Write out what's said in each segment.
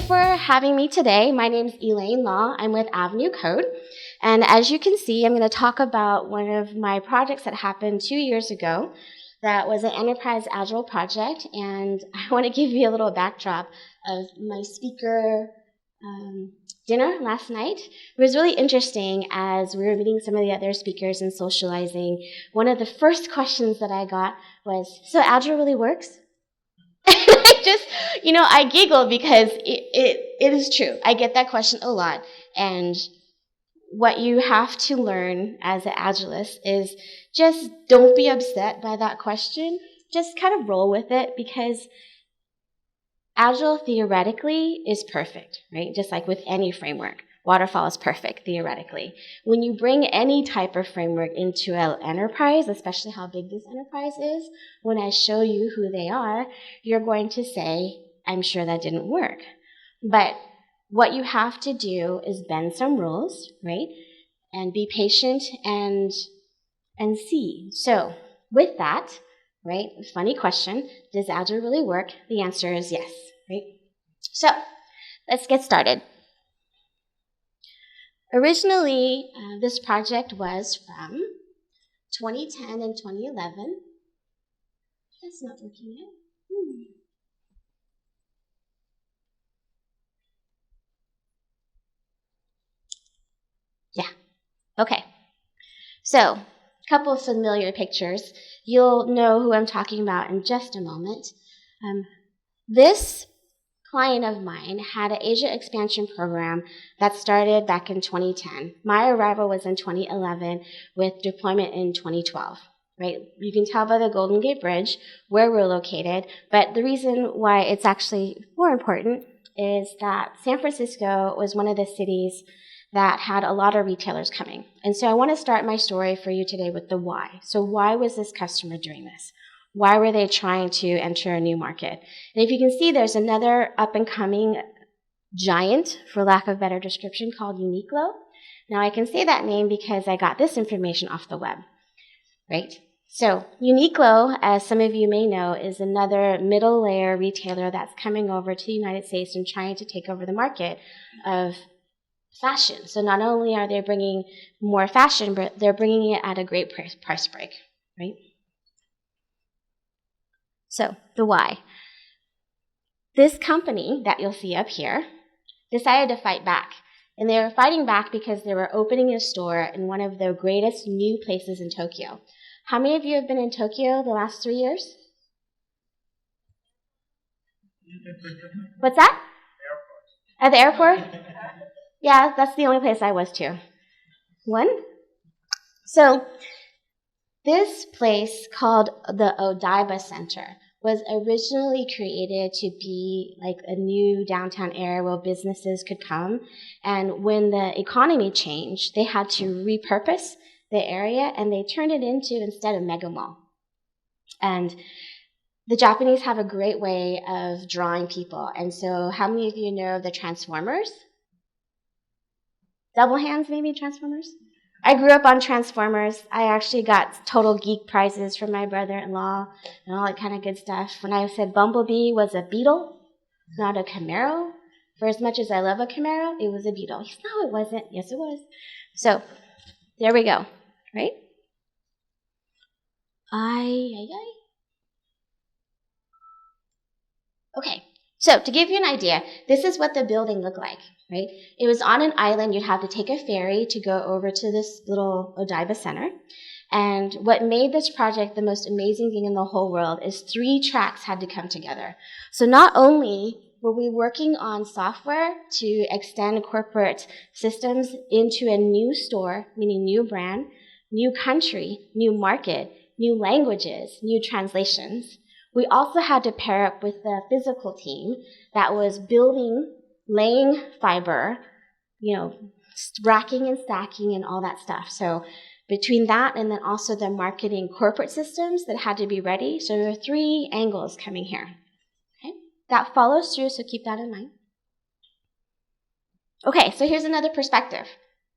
for having me today. My name is Elaine Law. I'm with Avenue Code. And as you can see, I'm going to talk about one of my projects that happened 2 years ago that was an enterprise Agile project. And I want to give you a little backdrop of my speaker dinner last night. It was really interesting as we were meeting some of the other speakers and socializing. One of the first questions that I got was, so Agile really works? I giggle because it is true. I get that question a lot. And what you have to learn as an Agilist is just don't be upset by that question. Just kind of roll with it because Agile theoretically is perfect, right? Just like with any framework. Waterfall is perfect, theoretically. When you bring any type of framework into an enterprise, especially how big this enterprise is, when I show you who they are, you're going to say, I'm sure that didn't work. But what you have to do is bend some rules, right? And be patient and see. So with that, right, funny question, does Agile really work? The answer is yes, right? So let's get started. Originally, this project was from 2010 and 2011. That's not working yet. Yeah, okay. So, a couple of familiar pictures. You'll know who I'm talking about in just a moment. This client of mine had an Asia expansion program that started back in 2010. My arrival was in 2011 with deployment in 2012. Right? You can tell by the Golden Gate Bridge where we're located, but the reason why it's actually more important is that San Francisco was one of the cities that had a lot of retailers coming. And so I want to start my story for you today with the why. So why was this customer doing this? Why were they trying to enter a new market? And if you can see, there's another up-and-coming giant, for lack of a better description, called Uniqlo. Now, I can say that name because I got this information off the web, right? So Uniqlo, as some of you may know, is another middle-layer retailer that's coming over to the United States and trying to take over the market of fashion. So not only are they bringing more fashion, but they're bringing it at a great price break, right? So, the why. This company that you'll see up here decided to fight back. And they were fighting back because they were opening a store in one of the greatest new places in Tokyo. How many of you have been in Tokyo the last 3 years? What's that? At the airport? Yeah, that's the only place I was too. One? So, this place called the Odaiba Center was originally created to be like a new downtown area where businesses could come. And when the economy changed, they had to repurpose the area and they turned it into instead a mega mall. And the Japanese have a great way of drawing people. And so how many of you know the Transformers? Double hands maybe, Transformers? I grew up on Transformers. I actually got total geek prizes from my brother-in-law and all that kind of good stuff. When I said Bumblebee was a Beetle, not a Camaro, for as much as I love a Camaro, it was a Beetle. No, it wasn't. Yes, it was. So, there we go, right? Okay, so to give you an idea, this is what the building looked like. Right? It was on an island. You'd have to take a ferry to go over to this little Odaiba Center. And what made this project the most amazing thing in the whole world is 3 tracks had to come together. So not only were we working on software to extend corporate systems into a new store, meaning new brand, new country, new market, new languages, new translations, we also had to pair up with the physical team that was laying fiber, racking and stacking and all that stuff. So between that and then also the marketing corporate systems that had to be ready, so there are 3 angles coming here. Okay? That follows through, so keep that in mind. Okay, so here's another perspective,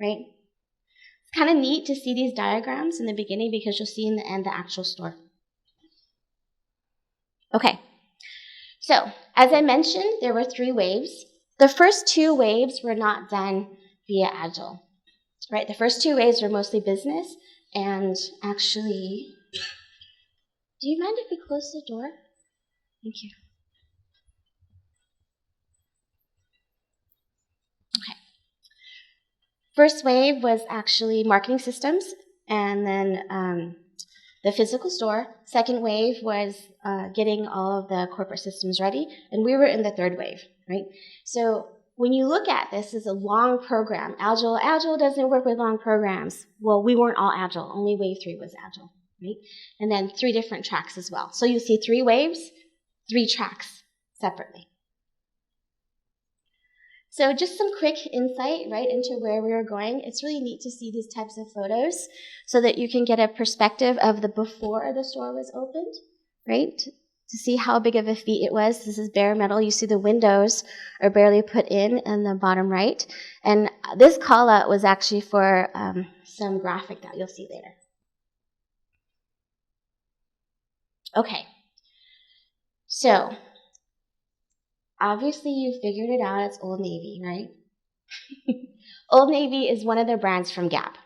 right? It's kind of neat to see these diagrams in the beginning because you'll see in the end the actual store. Okay, so as I mentioned, there were 3 waves The first 2 waves were not done via Agile, right? The first 2 waves were mostly business, and actually, do you mind if we close the door? Thank you. Okay. First wave was actually marketing systems, and then the physical store. Second wave was getting all of the corporate systems ready, and we were in the third wave, right? So when you look at this as a long program, Agile doesn't work with long programs. Well, we weren't all Agile. Only wave 3 was Agile, right? And then 3 different tracks as well. So you see 3 waves, 3 tracks separately. So just some quick insight, right, into where we were going. It's really neat to see these types of photos so that you can get a perspective of the before the store was opened, right, to see how big of a feat it was. This is bare metal. You see the windows are barely put in the bottom right. And this call-out was actually for some graphic that you'll see later. Okay. So obviously, you figured it out. It's Old Navy, right? Old Navy is one of the brands from Gap.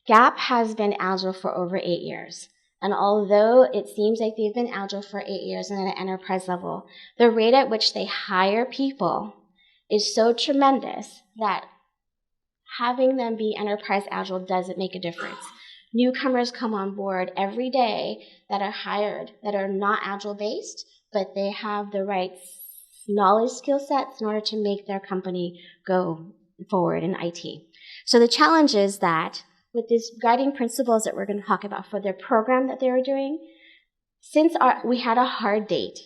Gap has been Agile for over 8 years. And although it seems like they've been Agile for 8 years and at an enterprise level, the rate at which they hire people is so tremendous that having them be enterprise Agile doesn't make a difference. Newcomers come on board every day that are hired that are not Agile-based, but they have the right knowledge skill sets in order to make their company go forward in IT. So the challenge is that with these guiding principles that we're going to talk about for their program that they were doing, since we had a hard date,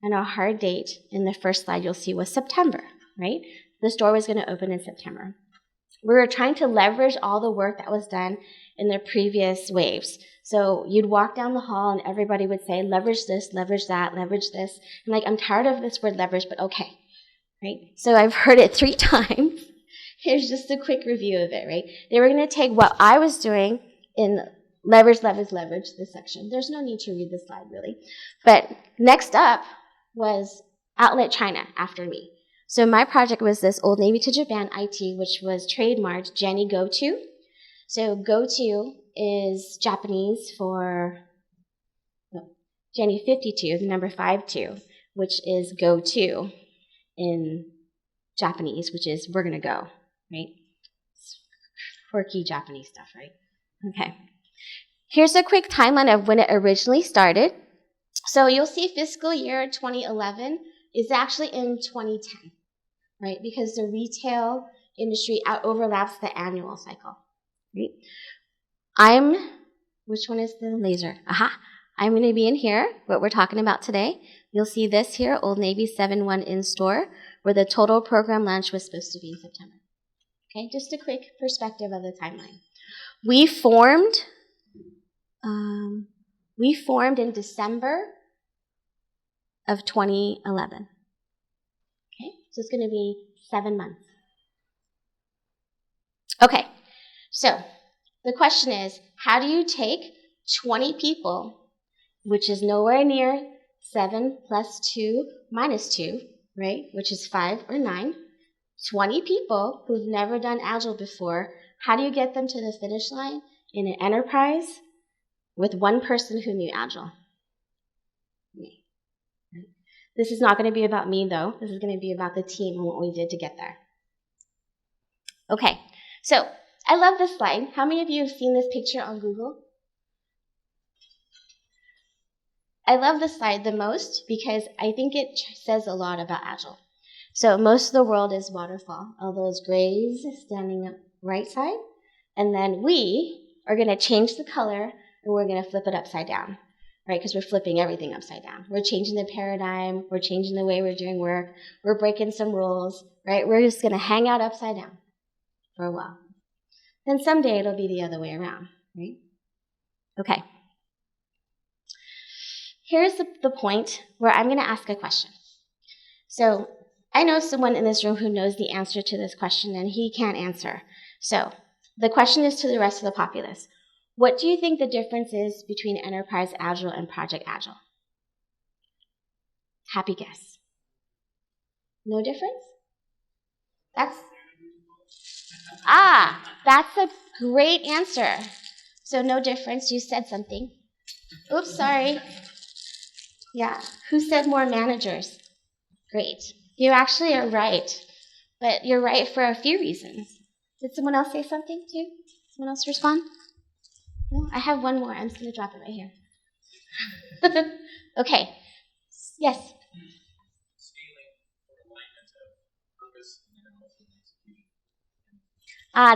and our hard date in the first slide you'll see was September, right? The store was going to open in September. We were trying to leverage all the work that was done in the previous waves. So you'd walk down the hall and everybody would say, leverage this, leverage that, leverage this. I'm like, I'm tired of this word leverage, but okay, right? So I've heard it 3 times. Here's just a quick review of it, right? They were going to take what I was doing in leverage, leverage, leverage, this section. There's no need to read this slide, really. But next up was Outlet China after me. So my project was this Old Navy to Japan IT, which was trademarked Jenny Go-To. So Go-To is Japanese for Jenny 52, the number 52, which is go-to in Japanese, which is we're going to go, right? It's quirky Japanese stuff, right? Okay. Here's a quick timeline of when it originally started. So you'll see fiscal year 2011 is actually in 2010, right? Because the retail industry overlaps the annual cycle, right? Which one is the laser? Aha. I'm going to be in here, what we're talking about today. You'll see this here, Old Navy 7-1 in store, where the total program launch was supposed to be in September. Okay, just a quick perspective of the timeline. We formed in December of 2011. Okay, so it's going to be 7 months. Okay, so the question is, how do you take 20 people, which is nowhere near 7 plus 2 minus 2, right, which is 5 or 9, 20 people who've never done Agile before, how do you get them to the finish line in an enterprise with one person who knew Agile? Me. This is not going to be about me, though. This is going to be about the team and what we did to get there. Okay, so I love this slide. How many of you have seen this picture on Google? I love this slide the most because I think it says a lot about Agile. So most of the world is waterfall, all those grays standing up right side. And then we are going to change the color and we're going to flip it upside down, right? Because we're flipping everything upside down. We're changing the paradigm. We're changing the way we're doing work. We're breaking some rules, right? We're just going to hang out upside down for a while. Then someday it'll be the other way around, right? Okay. Here's the point where I'm going to ask a question. So I know someone in this room who knows the answer to this question, and he can't answer. So the question is to the rest of the populace. What do you think the difference is between Enterprise Agile and Project Agile? Happy guess. No difference? That's a great answer. So no difference. You said something. Oops, sorry. Yeah. Who said more managers? Great. You actually are right. But you're right for a few reasons. Did someone else say something too? Someone else respond? No? I have one more. I'm just going to drop it right here. Okay. Yes?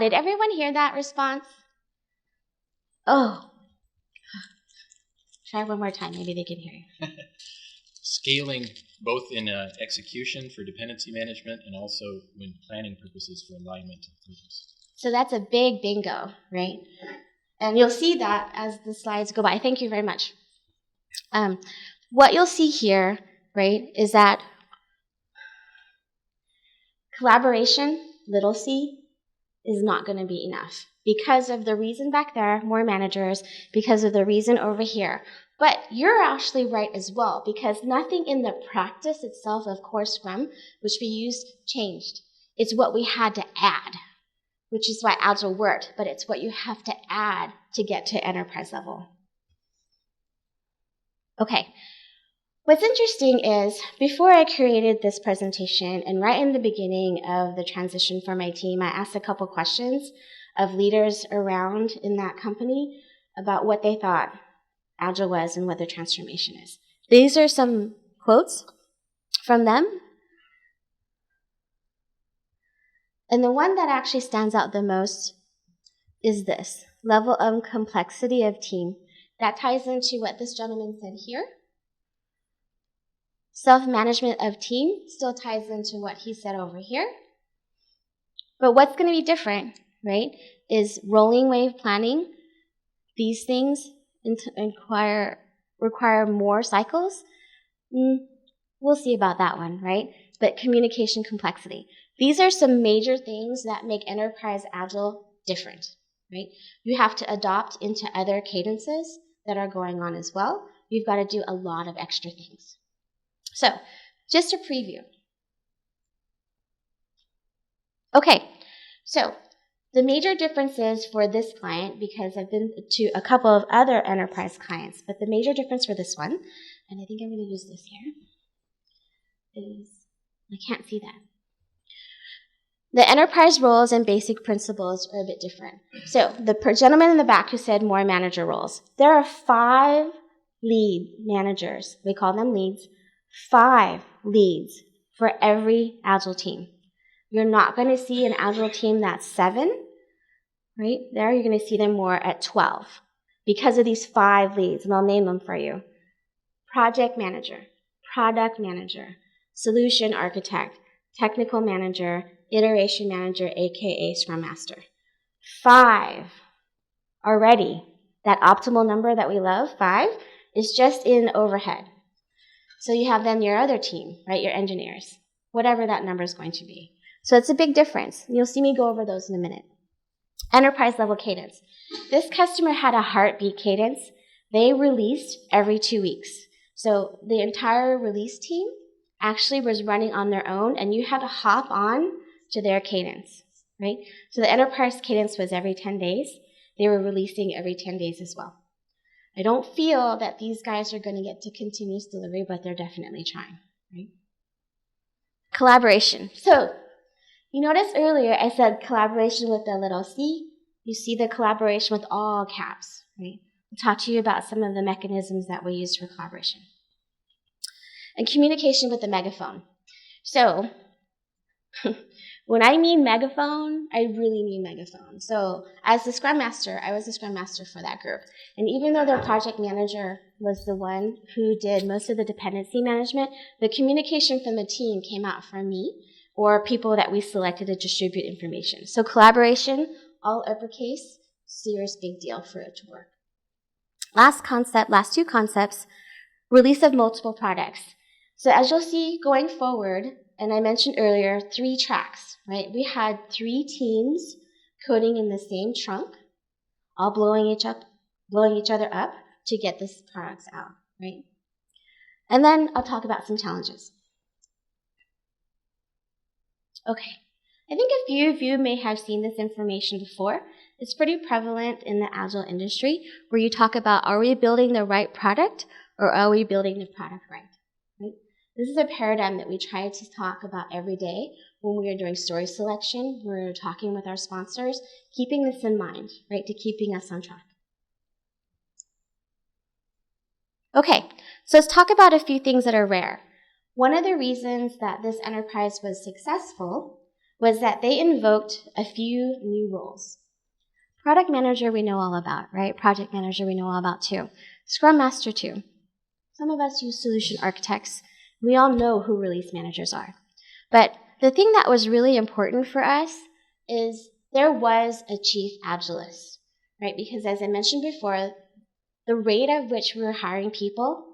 Did everyone hear that response? Oh. Try one more time. Maybe they can hear you. Scaling both in execution for dependency management and also when planning purposes for alignment of purpose. So that's a big bingo, right? And you'll see that as the slides go by. Thank you very much. What you'll see here, right, is that collaboration, little c, is not going to be enough because of the reason back there, more managers, because of the reason over here. But you're actually right as well, because nothing in the practice itself of Core Scrum, which we used, changed. It's what we had to add, which is why Agile worked, but it's what you have to add to get to enterprise level. Okay. What's interesting is, before I created this presentation, and right in the beginning of the transition for my team, I asked a couple questions of leaders around in that company about what they thought Agile was and what their transformation is. These are some quotes from them. And the one that actually stands out the most is this: level of complexity of team. That ties into what this gentleman said here. Self-management of team still ties into what he said over here. But what's going to be different, right, is rolling wave planning. These things require more cycles. We'll see about that one, right? But communication complexity. These are some major things that make enterprise Agile different, right? You have to adopt into other cadences that are going on as well. You've got to do a lot of extra things. So, just a preview. Okay, so the major differences for this client, because I've been to a couple of other enterprise clients, but the major difference for this one, and I think I'm going to use this here, is, I can't see that. The enterprise roles and basic principles are a bit different. So the gentleman in the back who said more manager roles, there are 5 lead managers, we call them leads, 5 leads for every Agile team. You're not going to see an Agile team that's 7, right? There you're going to see them more at 12 because of these 5 leads, and I'll name them for you. Project manager, product manager, solution architect, technical manager, iteration manager, aka Scrum Master. 5 already. That optimal number that we love, 5, is just in overhead. So you have then your other team, right, your engineers, whatever that number is going to be. So it's a big difference. You'll see me go over those in a minute. Enterprise level cadence. This customer had a heartbeat cadence. They released every 2 weeks. So the entire release team actually was running on their own, and you had to hop on to their cadence, right? So the enterprise cadence was every 10 days. They were releasing every 10 days as well. I don't feel that these guys are going to get to continuous delivery, but they're definitely trying, right? Collaboration. So you noticed earlier I said collaboration with the little c. You see the collaboration with all caps, right? I'll talk to you about some of the mechanisms that we use for collaboration. And communication with the megaphone. So when I mean megaphone, I really mean megaphone. So as the Scrum Master, I was the Scrum Master for that group. And even though their project manager was the one who did most of the dependency management, the communication from the team came out from me or people that we selected to distribute information. So collaboration, all uppercase, serious big deal for it to work. Last 2 concepts, release of multiple products. So as you'll see going forward, and I mentioned earlier, 3 tracks, right? We had 3 teams coding in the same trunk, all blowing each other up to get these products out, right? And then I'll talk about some challenges. Okay, I think a few of you may have seen this information before. It's pretty prevalent in the Agile industry where you talk about, are we building the right product or are we building the product right? This is a paradigm that we try to talk about every day when we are doing story selection, we're talking with our sponsors, keeping this in mind, right, to keeping us on track. Okay, so let's talk about a few things that are rare. One of the reasons that this enterprise was successful was that they invoked a few new roles. Product manager we know all about, right? Project manager we know all about too. Scrum master too. Some of us use solution architects. We all know who release managers are. But the thing that was really important for us is there was a chief agilist, right? Because as I mentioned before, the rate at which we were hiring people,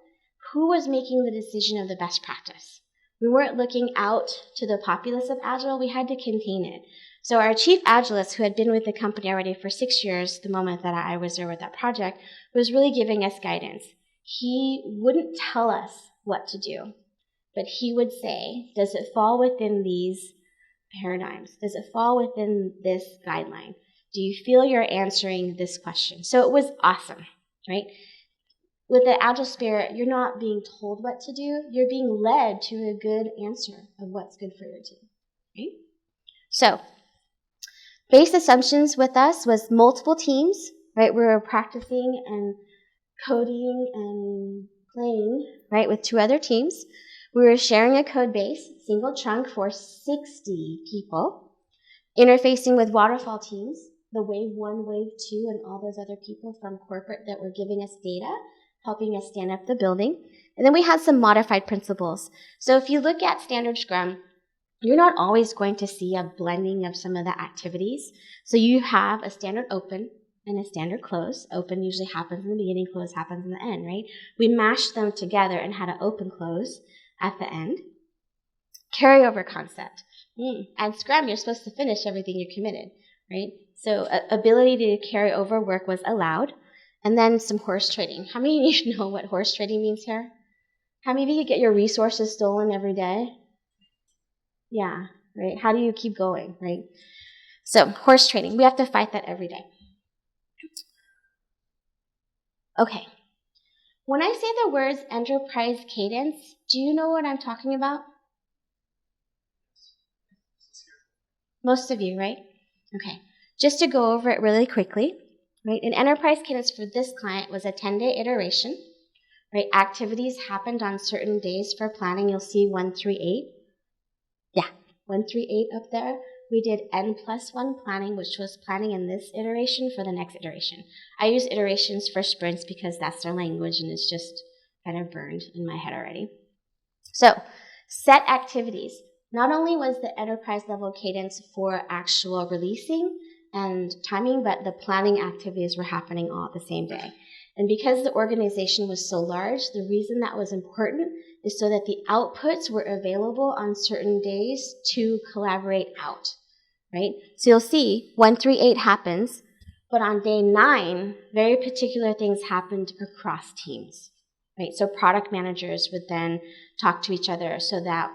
who was making the decision of the best practice? We weren't looking out to the populace of Agile, we had to contain it. So our chief agilist, who had been with the company already for 6 years, the moment that I was there with that project, was really giving us guidance. He wouldn't tell us what to do, but he would say, does it fall within these paradigms? Does it fall within this guideline? Do you feel you're answering this question? So it was awesome, right? With the Agile spirit, you're not being told what to do, you're being led to a good answer of what's good for your team, right? So, base assumptions with us was multiple teams, right? We were practicing and coding and playing, right, with 2 other teams. We were sharing a code base, single chunk for 60 people, interfacing with waterfall teams, the wave 1, wave 2, and all those other people from corporate that were giving us data, helping us stand up the building. And then we had some modified principles. So if you look at standard Scrum, you're not always going to see a blending of some of the activities. So you have a standard open and a standard close. Open usually happens in the beginning, close happens in the end, right? We mashed them together and had an open close at the end. Carryover concept. At Scrum, you're supposed to finish everything you committed, right? So ability to carry over work was allowed. And then some horse trading. How many of you know what horse trading means here? How many of you get your resources stolen every day? Yeah, right? How do you keep going, right? So horse trading, we have to fight that every day. Okay. When I say the words enterprise cadence, do you know what I'm talking about? Most of you, right? Okay. Just to go over it really quickly, right? An enterprise cadence for this client was a 10-day iteration, right? Activities happened on certain days for planning. You'll see 1 through 8. Yeah, 1 through 8 up there. We did N+1 planning, which was planning in this iteration for the next iteration. I use iterations for sprints because that's their language and it's just kind of burned in my head already. So, set activities. Not only was the enterprise level cadence for actual releasing and timing, but the planning activities were happening all at the same day. And because the organization was so large, the reason that was important is so that the outputs were available on certain days to collaborate out, right? So you'll see 1 through 8 happens, but on day 9, very particular things happened across teams, right? So product managers would then talk to each other so that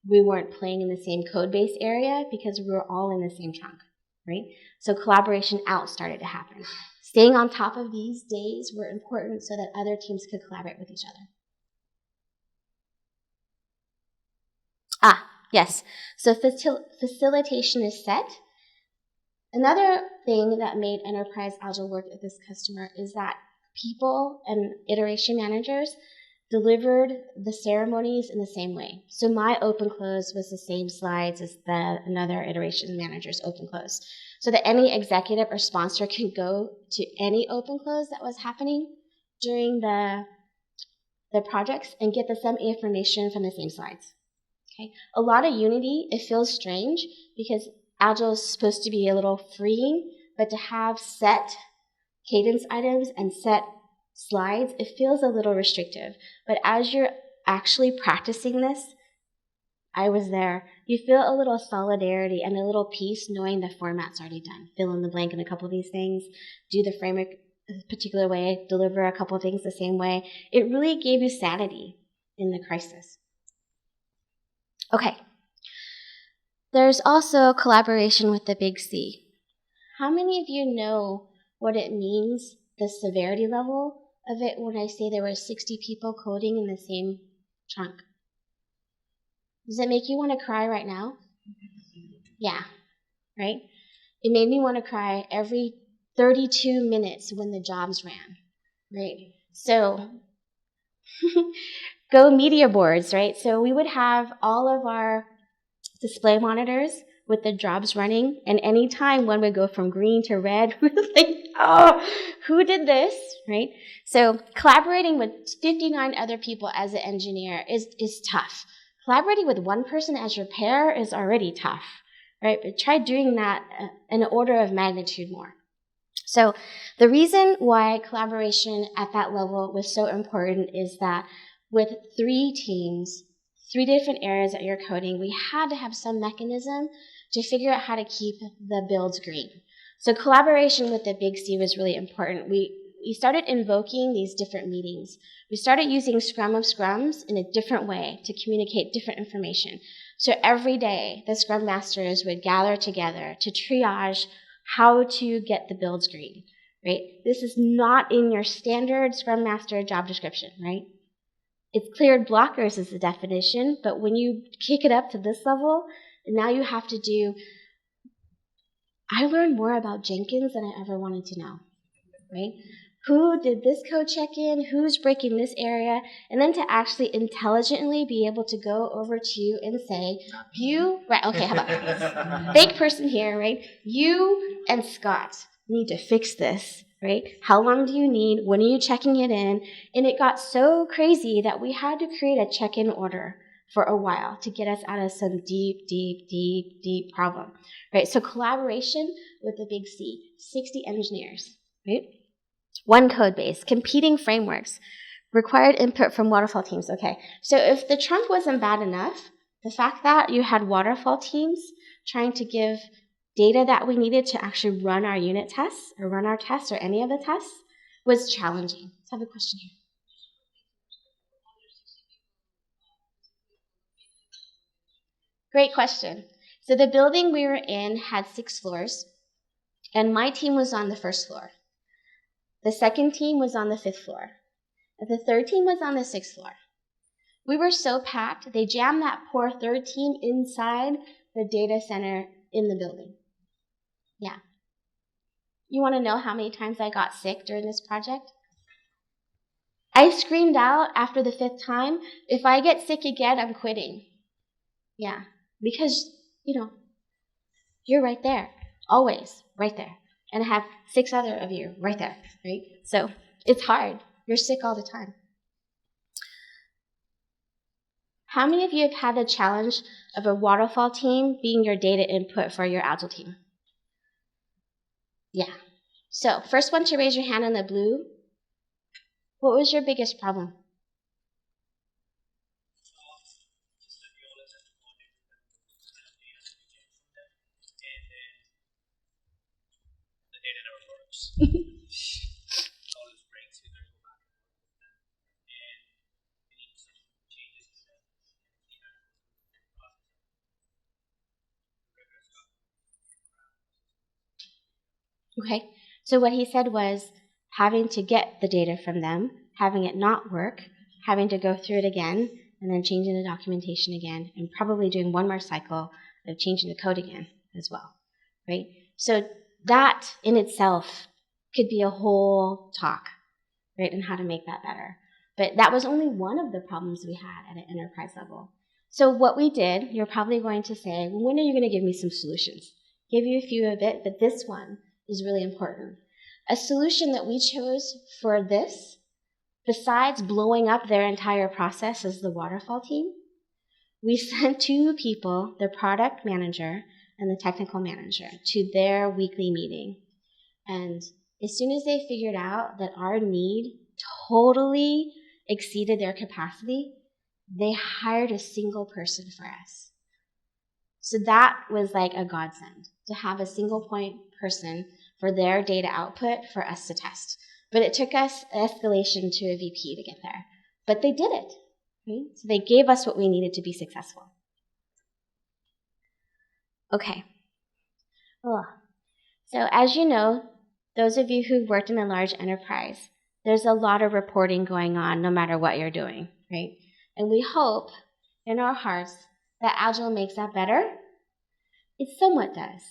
we weren't playing in the same code base area because we were all in the same chunk, right? So collaboration out started to happen. Staying on top of these days were important so that other teams could collaborate with each other. Yes, so facilitation is set. Another thing that made Enterprise Agile work at this customer is that people and iteration managers delivered the ceremonies in the same way. So my open close was the same slides as another iteration manager's open close, so that any executive or sponsor can go to any open close that was happening during the projects and get the same information from the same slides. Okay. A lot of unity, it feels strange because Agile is supposed to be a little freeing, but to have set cadence items and set slides, it feels a little restrictive. But as you're actually practicing this, I was there, you feel a little solidarity and a little peace knowing the format's already done. Fill in the blank in a couple of these things, do the framework a particular way, deliver a couple of things the same way. It really gave you sanity in the crisis. Okay. There's also collaboration with the big C. How many of you know what it means, the severity level of it, when I say there were 60 people coding in the same chunk? Does it make you want to cry right now? Yeah, right? It made me want to cry every 32 minutes when the jobs ran, right? So go media boards, right? So we would have all of our display monitors with the jobs running, and any time one would go from green to red, we were like, oh, who did this, right? So collaborating with 59 other people as an engineer is tough. Collaborating with one person as your pair is already tough, right? But try doing that an order of magnitude more. So the reason why collaboration at that level was so important is that with 3 teams, 3 different areas that you're coding, we had to have some mechanism to figure out how to keep the builds green. So collaboration with the big C was really important. We started invoking these different meetings. We started using Scrum of Scrums in a different way to communicate different information. So every day, the Scrum Masters would gather together to triage how to get the builds green, right? This is not in your standard Scrum Master job description, right? It's cleared blockers is the definition, but when you kick it up to this level, now you have to do, I learned more about Jenkins than I ever wanted to know, right? Who did this code check-in? Who's breaking this area? And then to actually intelligently be able to go over to you and say, you, right, okay, how about fake person here, right? You and Scott need to fix this, right? How long do you need? When are you checking it in? And it got so crazy that we had to create a check-in order for a while to get us out of some deep problem, right? So collaboration with the big C, 60 engineers, right? One code base, competing frameworks, required input from waterfall teams. Okay, so if the trunk wasn't bad enough, the fact that you had waterfall teams trying to give data that we needed to actually run our unit tests or run our tests or any of the tests was challenging. Let's have a question here. Great question. So the building we were in had 6 floors, and my team was on the first floor. The second team was on the 5th floor. And the third team was on the 6th floor. We were so packed, they jammed that poor third team inside the data center in the building. Yeah. You want to know how many times I got sick during this project? I screamed out after the 5th time, if I get sick again, I'm quitting. Yeah. Because, you're right there. Always right there. And I have 6 other of you right there, right? So it's hard. You're sick all the time. How many of you have had the challenge of a waterfall team being your data input for your Agile team? Yeah. So first one to raise your hand in the blue. What was your biggest problem? Okay, so what he said was having to get the data from them, having it not work, having to go through it again, and then changing the documentation again, and probably doing one more cycle of changing the code again as well, right? So that in itself could be a whole talk, right, on how to make that better. But that was only one of the problems we had at an enterprise level. So what we did, you're probably going to say, well, when are you going to give me some solutions? Give you a few of it, but this one is really important. A solution that we chose for this, besides blowing up their entire process as the waterfall team, we sent 2 people, the product manager and the technical manager, to their weekly meeting. And as soon as they figured out that our need totally exceeded their capacity, they hired a single person for us. So that was like a godsend, to have a single point person for their data output for us to test. But it took us escalation to a VP to get there. But they did it, right? So they gave us what we needed to be successful. Okay. Oh. So as you know, those of you who've worked in a large enterprise, there's a lot of reporting going on no matter what you're doing, right? And we hope in our hearts that Agile makes that better. It somewhat does,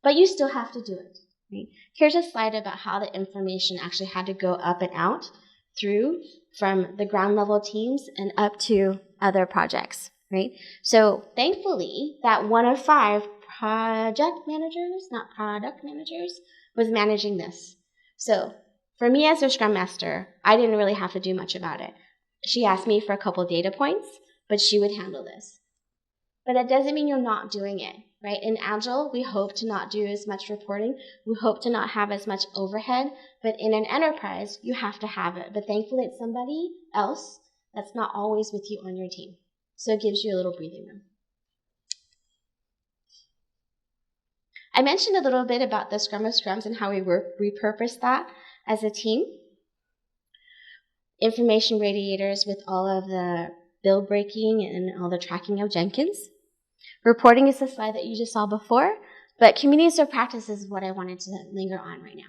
but you still have to do it. Right? Here's a slide about how the information actually had to go up and out through from the ground level teams and up to other projects, right? So thankfully, that one of 5 project managers, not product managers, was managing this. So for me as a Scrum Master, I didn't really have to do much about it. She asked me for a couple data points, but she would handle this. But that doesn't mean you're not doing it, right? In Agile, we hope to not do as much reporting. We hope to not have as much overhead. But in an enterprise, you have to have it. But thankfully, it's somebody else that's not always with you on your team. So it gives you a little breathing room. I mentioned a little bit about the Scrum of Scrums and how we repurposed that as a team. Information radiators with all of the build breaking and all the tracking of Jenkins. Reporting is the slide that you just saw before, but communities of practice is what I wanted to linger on right now.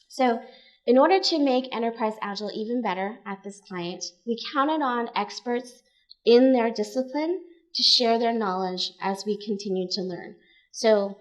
So in order to make Enterprise Agile even better at this client, we counted on experts in their discipline to share their knowledge as we continue to learn. So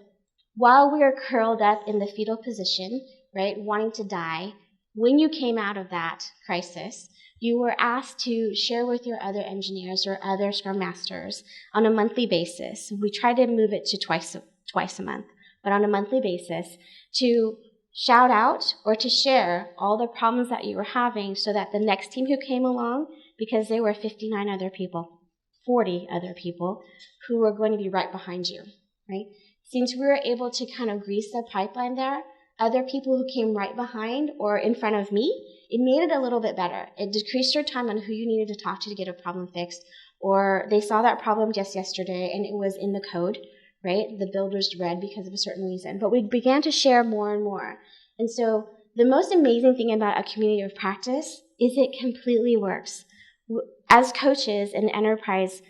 while we are curled up in the fetal position, right, wanting to die, when you came out of that crisis, you were asked to share with your other engineers or other Scrum Masters on a monthly basis. We try to move it to twice a month, but on a monthly basis to shout out or to share all the problems that you were having so that the next team who came along, because there were 59 other people, 40 other people who were going to be right behind you, right? Since we were able to kind of grease the pipeline there, other people who came right behind or in front of me, it made it a little bit better. It decreased your time on who you needed to talk to get a problem fixed, or they saw that problem just yesterday and it was in the code, right? The build was red because of a certain reason. But we began to share more and more. And so the most amazing thing about a community of practice is it completely works. As coaches and enterprise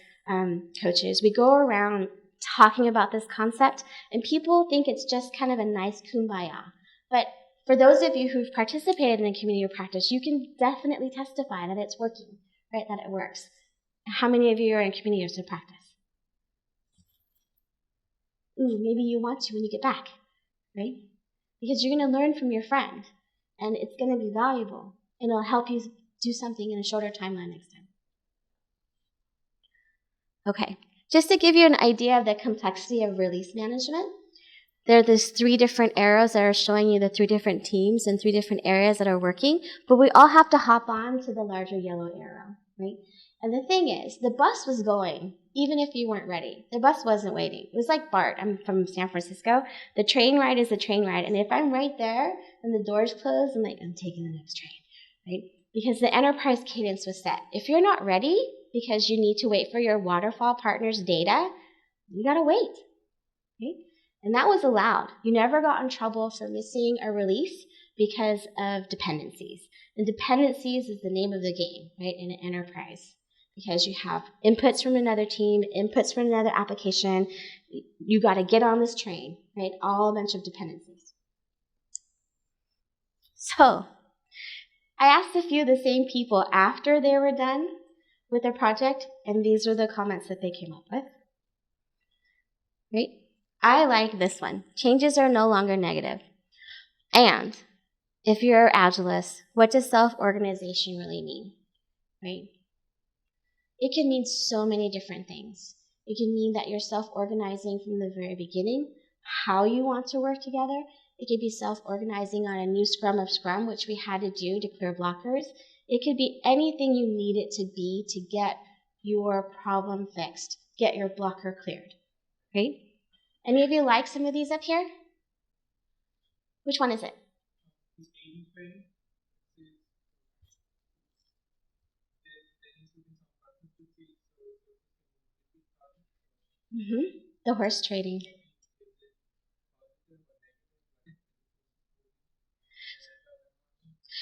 coaches, we go around talking about this concept, and people think it's just kind of a nice kumbaya. But for those of you who've participated in a community of practice, you can definitely testify that it's working, right, that it works. How many of you are in communities of practice? Ooh, maybe you want to when you get back, right? Because you're going to learn from your friend, and it's going to be valuable, and it'll help you do something in a shorter timeline next time. Okay, just to give you an idea of the complexity of release management, there are these 3 different arrows that are showing you the 3 different teams and 3 different areas that are working, but we all have to hop on to the larger yellow arrow, right? And the thing is, the bus was going, even if you weren't ready. The bus wasn't waiting. It was like BART. I'm from San Francisco. The train ride is the train ride, and if I'm right there and the doors close, I'm like, I'm taking the next train, right? Because the enterprise cadence was set. If you're not ready because you need to wait for your waterfall partner's data, you gotta wait, right? And that was allowed. You never got in trouble for missing a release because of dependencies. And dependencies is the name of the game, right, in an enterprise. Because you have inputs from another team, inputs from another application. You got to get on this train, right? All a bunch of dependencies. So I asked a few of the same people after they were done with their project, and these are the comments that they came up with. Right? I like this one. Changes are no longer negative. And if you're an Agilist, what does self-organization really mean? Right? It can mean so many different things. It can mean that you're self-organizing from the very beginning, how you want to work together. It could be self-organizing on a new Scrum of Scrum, which we had to do to clear blockers. It could be anything you need it to be to get your problem fixed, get your blocker cleared. Right? Any of you like some of these up here? Which one is it? The horse trading.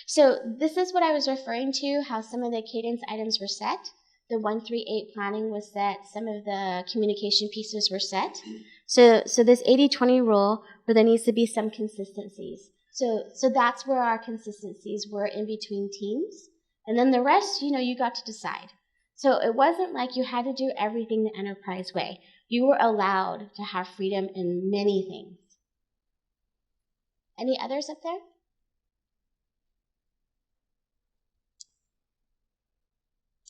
So this is what I was referring to, how some of the cadence items were set. The 138 planning was set. Some of the communication pieces were set. So this 80-20 rule where there needs to be some consistencies. So that's where our consistencies were in between teams. And then the rest, you got to decide. So it wasn't like you had to do everything the enterprise way. You were allowed to have freedom in many things. Any others up there?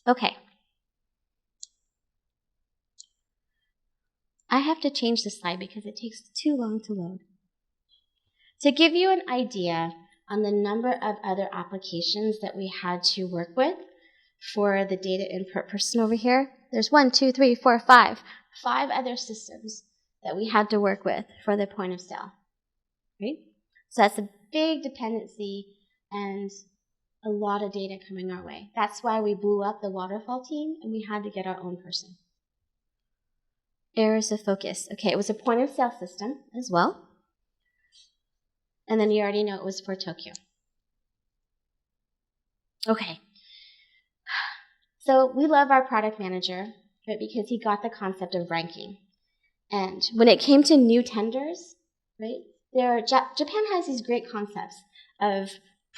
Okay. I have to change the slide because it takes too long to load. To give you an idea on the number of other applications that we had to work with for the data input person over here, there's 1, 2, 3, 4, 5 other systems that we had to work with for the point of sale. Right? So that's a big dependency and a lot of data coming our way. That's why we blew up the waterfall team and we had to get our own person. Areas of focus. Okay, it was a point of sale system as well. And then you already know it was for Tokyo. Okay. So we love our product manager, right, because he got the concept of ranking. And when it came to new tenders, right, Japan has these great concepts of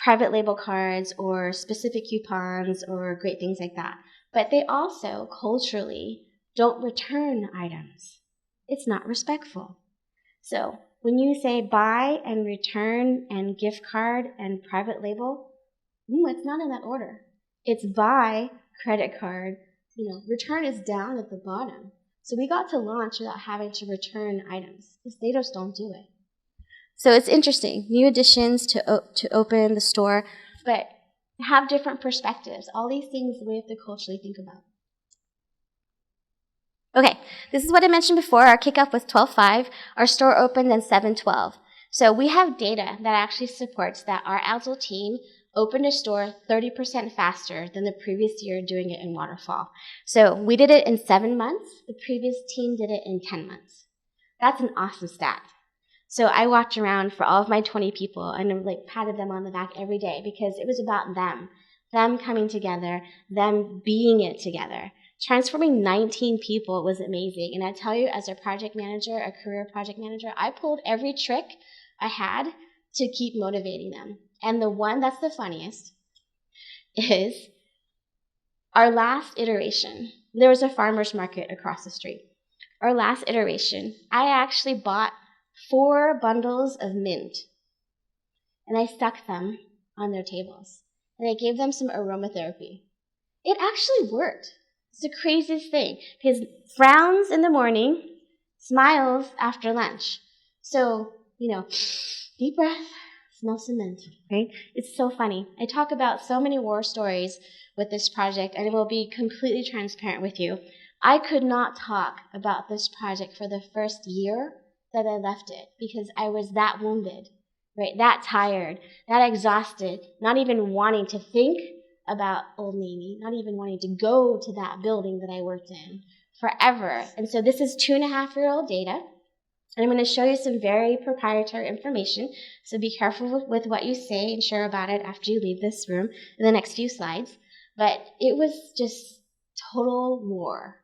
private label cards or specific coupons or great things like that. But they also, culturally, don't return items. It's not respectful. So when you say buy and return and gift card and private label, it's not in that order. It's buy, credit card, return is down at the bottom. So we got to launch without having to return items because they just don't do it. So it's interesting, new additions to open the store, but have different perspectives. All these things we have to culturally think about. Okay, this is what I mentioned before. Our kickoff was 12/5. Our store opened on 7/12. So we have data that actually supports that our Agile team opened a store 30% faster than the previous year doing it in Waterfall. So we did it in 7 months. The previous team did it in 10 months. That's an awesome stat. So I walked around for all of my 20 people and patted them on the back every day because it was about them coming together, them being it together. Transforming 19 people was amazing. And I tell you, as a project manager, a career project manager, I pulled every trick I had to keep motivating them. And the one that's the funniest is our last iteration. There was a farmer's market across the street. Our last iteration, I actually bought 4 bundles of mint. And I stuck them on their tables. And I gave them some aromatherapy. It actually worked. It's the craziest thing. Because frowns in the morning, smiles after lunch. So, deep breath, smell some mint, right? It's so funny. I talk about so many war stories with this project, and I will be completely transparent with you. I could not talk about this project for the first year that I left it because I was that wounded, right? That tired, that exhausted, not even wanting to think about Old Navy, not even wanting to go to that building that I worked in forever. And so this is 2.5-year-old data. And I'm going to show you some very proprietary information. So be careful with what you say and share about it after you leave this room in the next few slides. But it was just total war.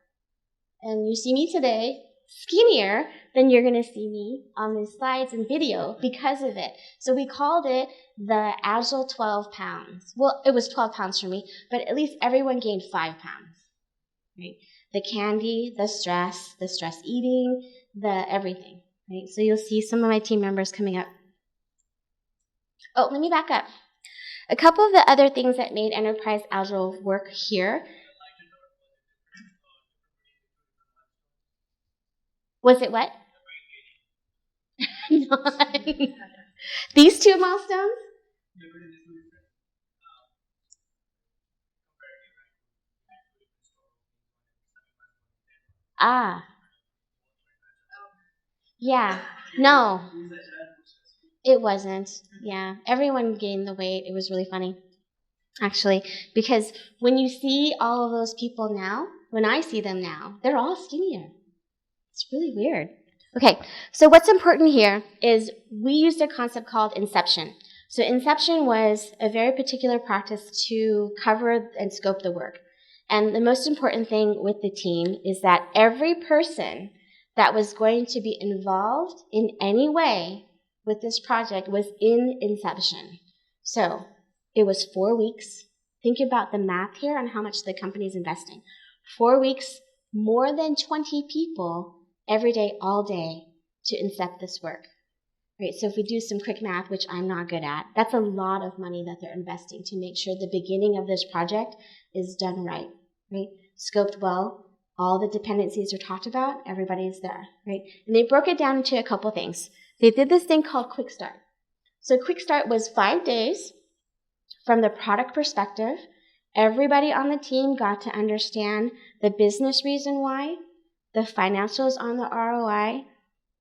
And you see me today skinnier than you're going to see me on the slides and video because of it. So we called it the Agile 12 pounds. Well, it was 12 pounds for me, but at least everyone gained 5 pounds. Right? The candy, the stress eating, the everything. Right? So you'll see some of my team members coming up. Oh, let me back up. A couple of the other things that made Enterprise Agile work here. Was it what? These 2 milestones? Ah. Yeah. No. It wasn't. Yeah. Everyone gained the weight. It was really funny, actually, because when you see all of those people now, when I see them now, they're all skinnier. It's really weird. Okay, so what's important here is we used a concept called inception. So inception was a very particular practice to cover and scope the work. And the most important thing with the team is that every person that was going to be involved in any way with this project was in inception. So it was 4 weeks. Think about the math here on how much the company is investing. 4 weeks, more than 20 people every day, all day to incept this work. Right, so if we do some quick math, which I'm not good at, that's a lot of money that they're investing to make sure the beginning of this project is done right? Scoped well, all the dependencies are talked about, everybody's there, right? And they broke it down into a couple things. They did this thing called Quick Start. So Quick Start was 5 days from the product perspective. Everybody on the team got to understand the business reason why, the financials on the ROI,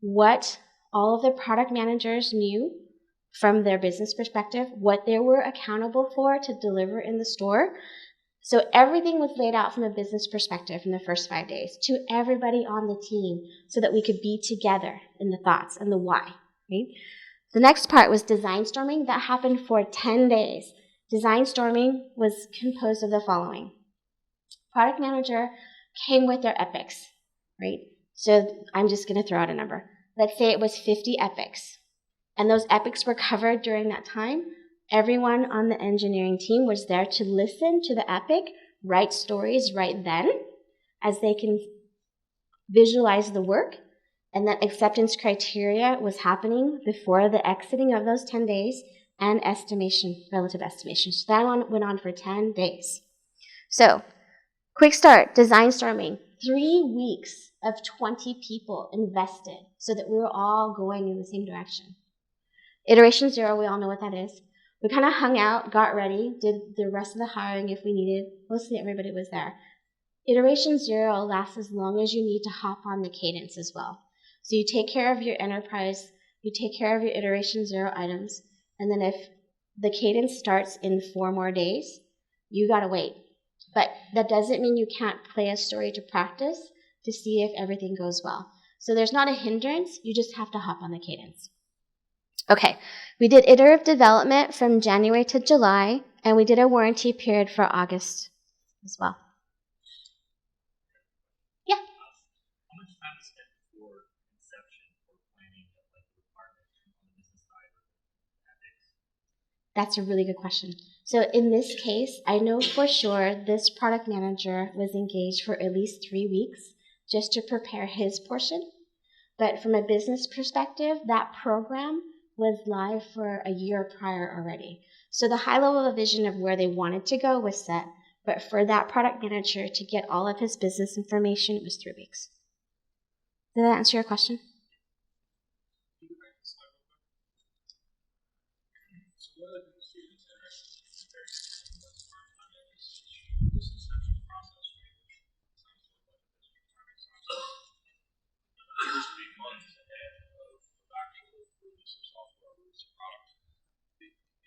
what all of the product managers knew from their business perspective, what they were accountable for to deliver in the store. So everything was laid out from a business perspective in the first 5 days to everybody on the team so that we could be together in the thoughts and the why. Right? The next part was design storming. That happened for 10 days. Design storming was composed of the following. Product manager came with their epics, right? So I'm just going to throw out a number. Let's say it was 50 epics, and those epics were covered during that time. Everyone on the engineering team was there to listen to the epic, write stories right then, as they can visualize the work, and that acceptance criteria was happening before the exiting of those 10 days, and estimation, relative estimation. So that one went on for 10 days. So, quick start, design storming, 3 weeks of 20 people invested so that we were all going in the same direction. Iteration 0, we all know what that is. We kind of hung out, got ready, did the rest of the hiring if we needed. Mostly everybody was there. Iteration 0 lasts as long as you need to hop on the cadence as well. So you take care of your enterprise, you take care of your iteration 0 items, and then if the cadence starts in 4 more days, you gotta wait. But that doesn't mean you can't play a story to practice to see if everything goes well. So there's not a hindrance, you just have to hop on the cadence. Okay, we did iterative development from January to July, and we did a warranty period for August as well. Yeah? How much time is spent before inception for planning like the requirements on the business side or ethics? That's a really good question. So in this case, I know for sure this product manager was engaged for at least 3 weeks just to prepare his portion. But from a business perspective, that program was live for a year prior already. So the high level of vision of where they wanted to go was set, but for that product manager to get all of his business information, it was 3 weeks. Did that answer your question?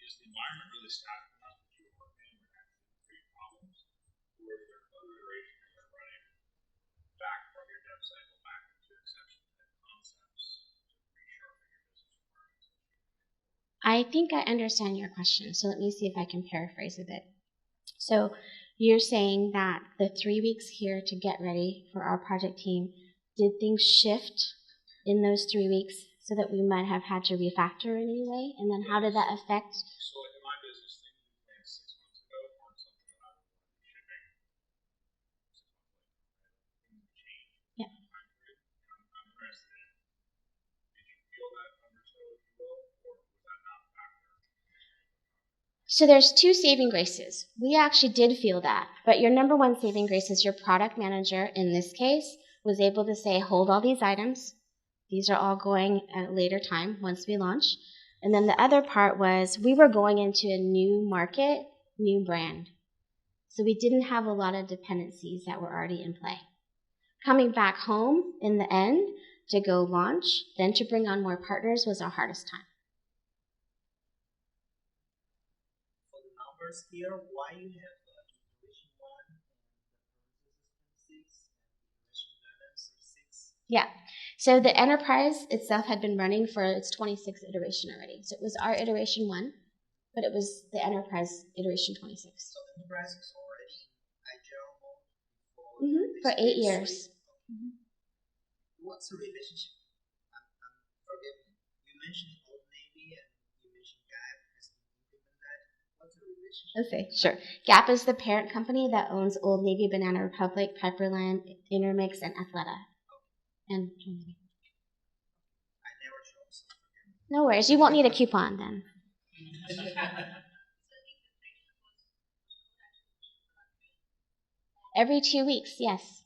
Is the environment really static enough that you're working or having create problems? Or is there other iterations that are running back from your dev cycle back into exception type concepts to resharpen your business requirements? I think I understand your question, so let me see if I can paraphrase a bit. So you're saying that the 3 weeks here to get ready for our project team, did things shift in those 3 weeks so that we might have had to refactor in any way? And then how did that affect? So like in my business, things we planned 6 months ago aren't something that I would want to be shipping 6 months later. Things change. Yeah. I'm interested in, did you feel that undertow, if you will, or was that not a factor? So there's 2 saving graces. We actually did feel that, but your number 1 saving grace is your product manager, in this case, was able to say, hold all these items. These are all going at a later time once we launch. And then the other part was we were going into a new market, new brand. So we didn't have a lot of dependencies that were already in play. Coming back home in the end to go launch, then to bring on more partners was our hardest time. For the numbers here, why you have iteration 1 and the process 6 and iteration 6? Yeah. So the enterprise itself had been running for its 26th iteration already. So it was our iteration 1, but it was the enterprise iteration 26. So the enterprise is already Agile mode For 8 years. What what's the relationship? Forgive me. You mentioned Old Navy and you mentioned Gap has implemented that. What's the relationship? Okay, sure. Gap is the parent company that owns Old Navy, Banana Republic, Pepperland, Intermix, and Athleta. And I never showed something. no worries, you won't need a coupon then. Every 2 weeks, yes.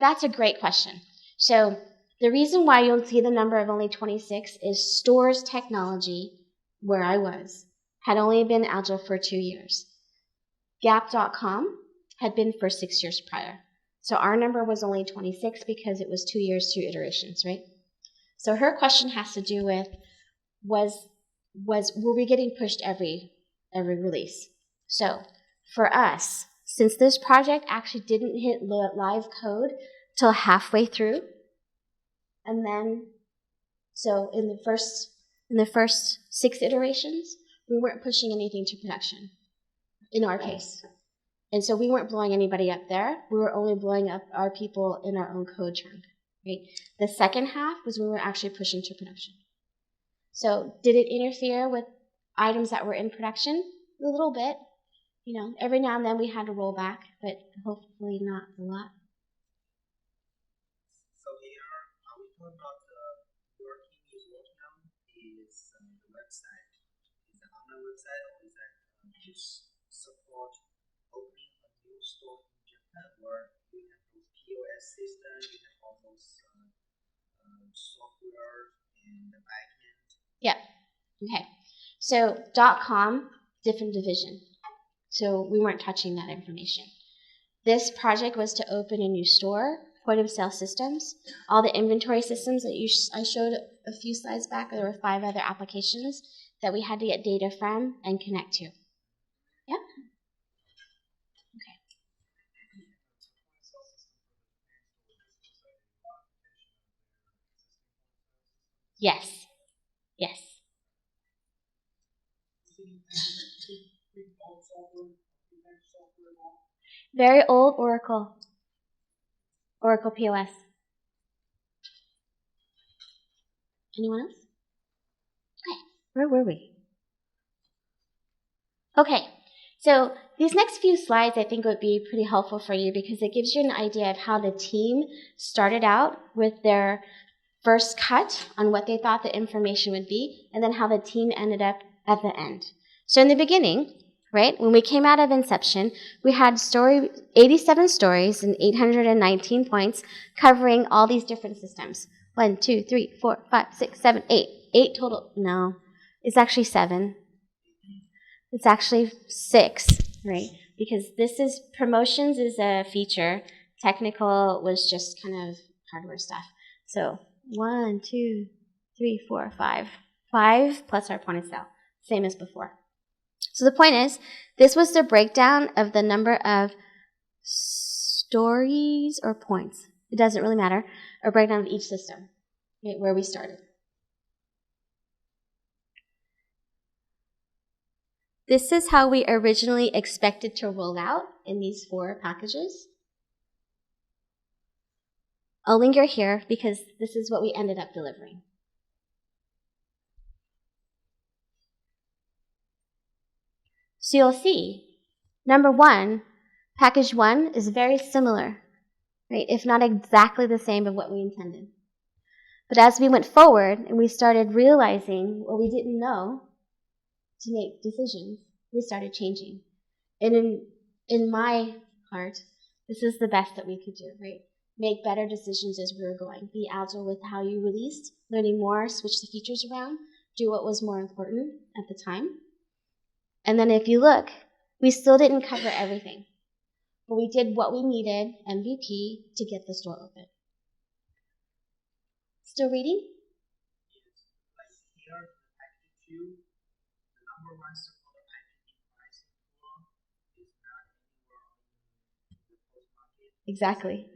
That's a great question. So the reason why you'll see the number of only 26 is stores technology, where I was, had only been Agile for 2 years. Gap.com had been for 6 years prior. So our number was only 26 because it was 2 years, 2 iterations, right? So her question has to do with were we getting pushed every release? So for us, since this project actually didn't hit live code till halfway through, and then so in the first 6 iterations, we weren't pushing anything to production in our case. And so we weren't blowing anybody up there. We were only blowing up our people in our own code chunk, right? The second half was when we were actually pushing to production. So did it interfere with items that were in production? A little bit. Every now and then we had to roll back, but hopefully not a lot. So here, are we talking about your team is working on is the website? Is it on the website or is that just support opening a new store in Japan where you have those POS systems, you have all those software and the backend? Yeah. Okay. So .com, different division. So we weren't touching that information. This project was to open a new store, point of sale systems, all the inventory systems that I showed a few slides back. There were 5 other applications that we had to get data from and connect to. Yeah? Okay. Yes. Yes. Very old Oracle POS. Anyone else? Okay, where were we? Okay, so these next few slides I think would be pretty helpful for you because it gives you an idea of how the team started out with their first cut on what they thought the information would be, and then how the team ended up at the end. So in the beginning, right, when we came out of Inception, we had 87 stories and 819 points covering all these different systems. 1, 2, 3, 4, 5, 6, 7, 8. 8 total. No, it's actually 7. It's actually 6, right? Because this is promotions is a feature. Technical was just kind of hardware stuff. So 1, 2, 3, 4, 5. 5 plus our point of sale, same as before. So the point is, this was the breakdown of the number of stories or points. It doesn't really matter. A breakdown of each system, right, where we started. This is how we originally expected to roll out in these 4 packages. I'll linger here because this is what we ended up delivering. So you'll see, number 1, package 1 is very similar, right? If not exactly the same of what we intended. But as we went forward and we started realizing what we didn't know to make decisions, we started changing. And in my heart, this is the best that we could do, right? Make better decisions as we were going. Be agile with how you released, learning more, switch the features around, do what was more important at the time. And then if you look, we still didn't cover everything. But we did what we needed, MVP, to get the store open. Still reading? Yes. Like here, package 2, the number 1 support IPP pricing tool is not anywhere on the post market. Exactly.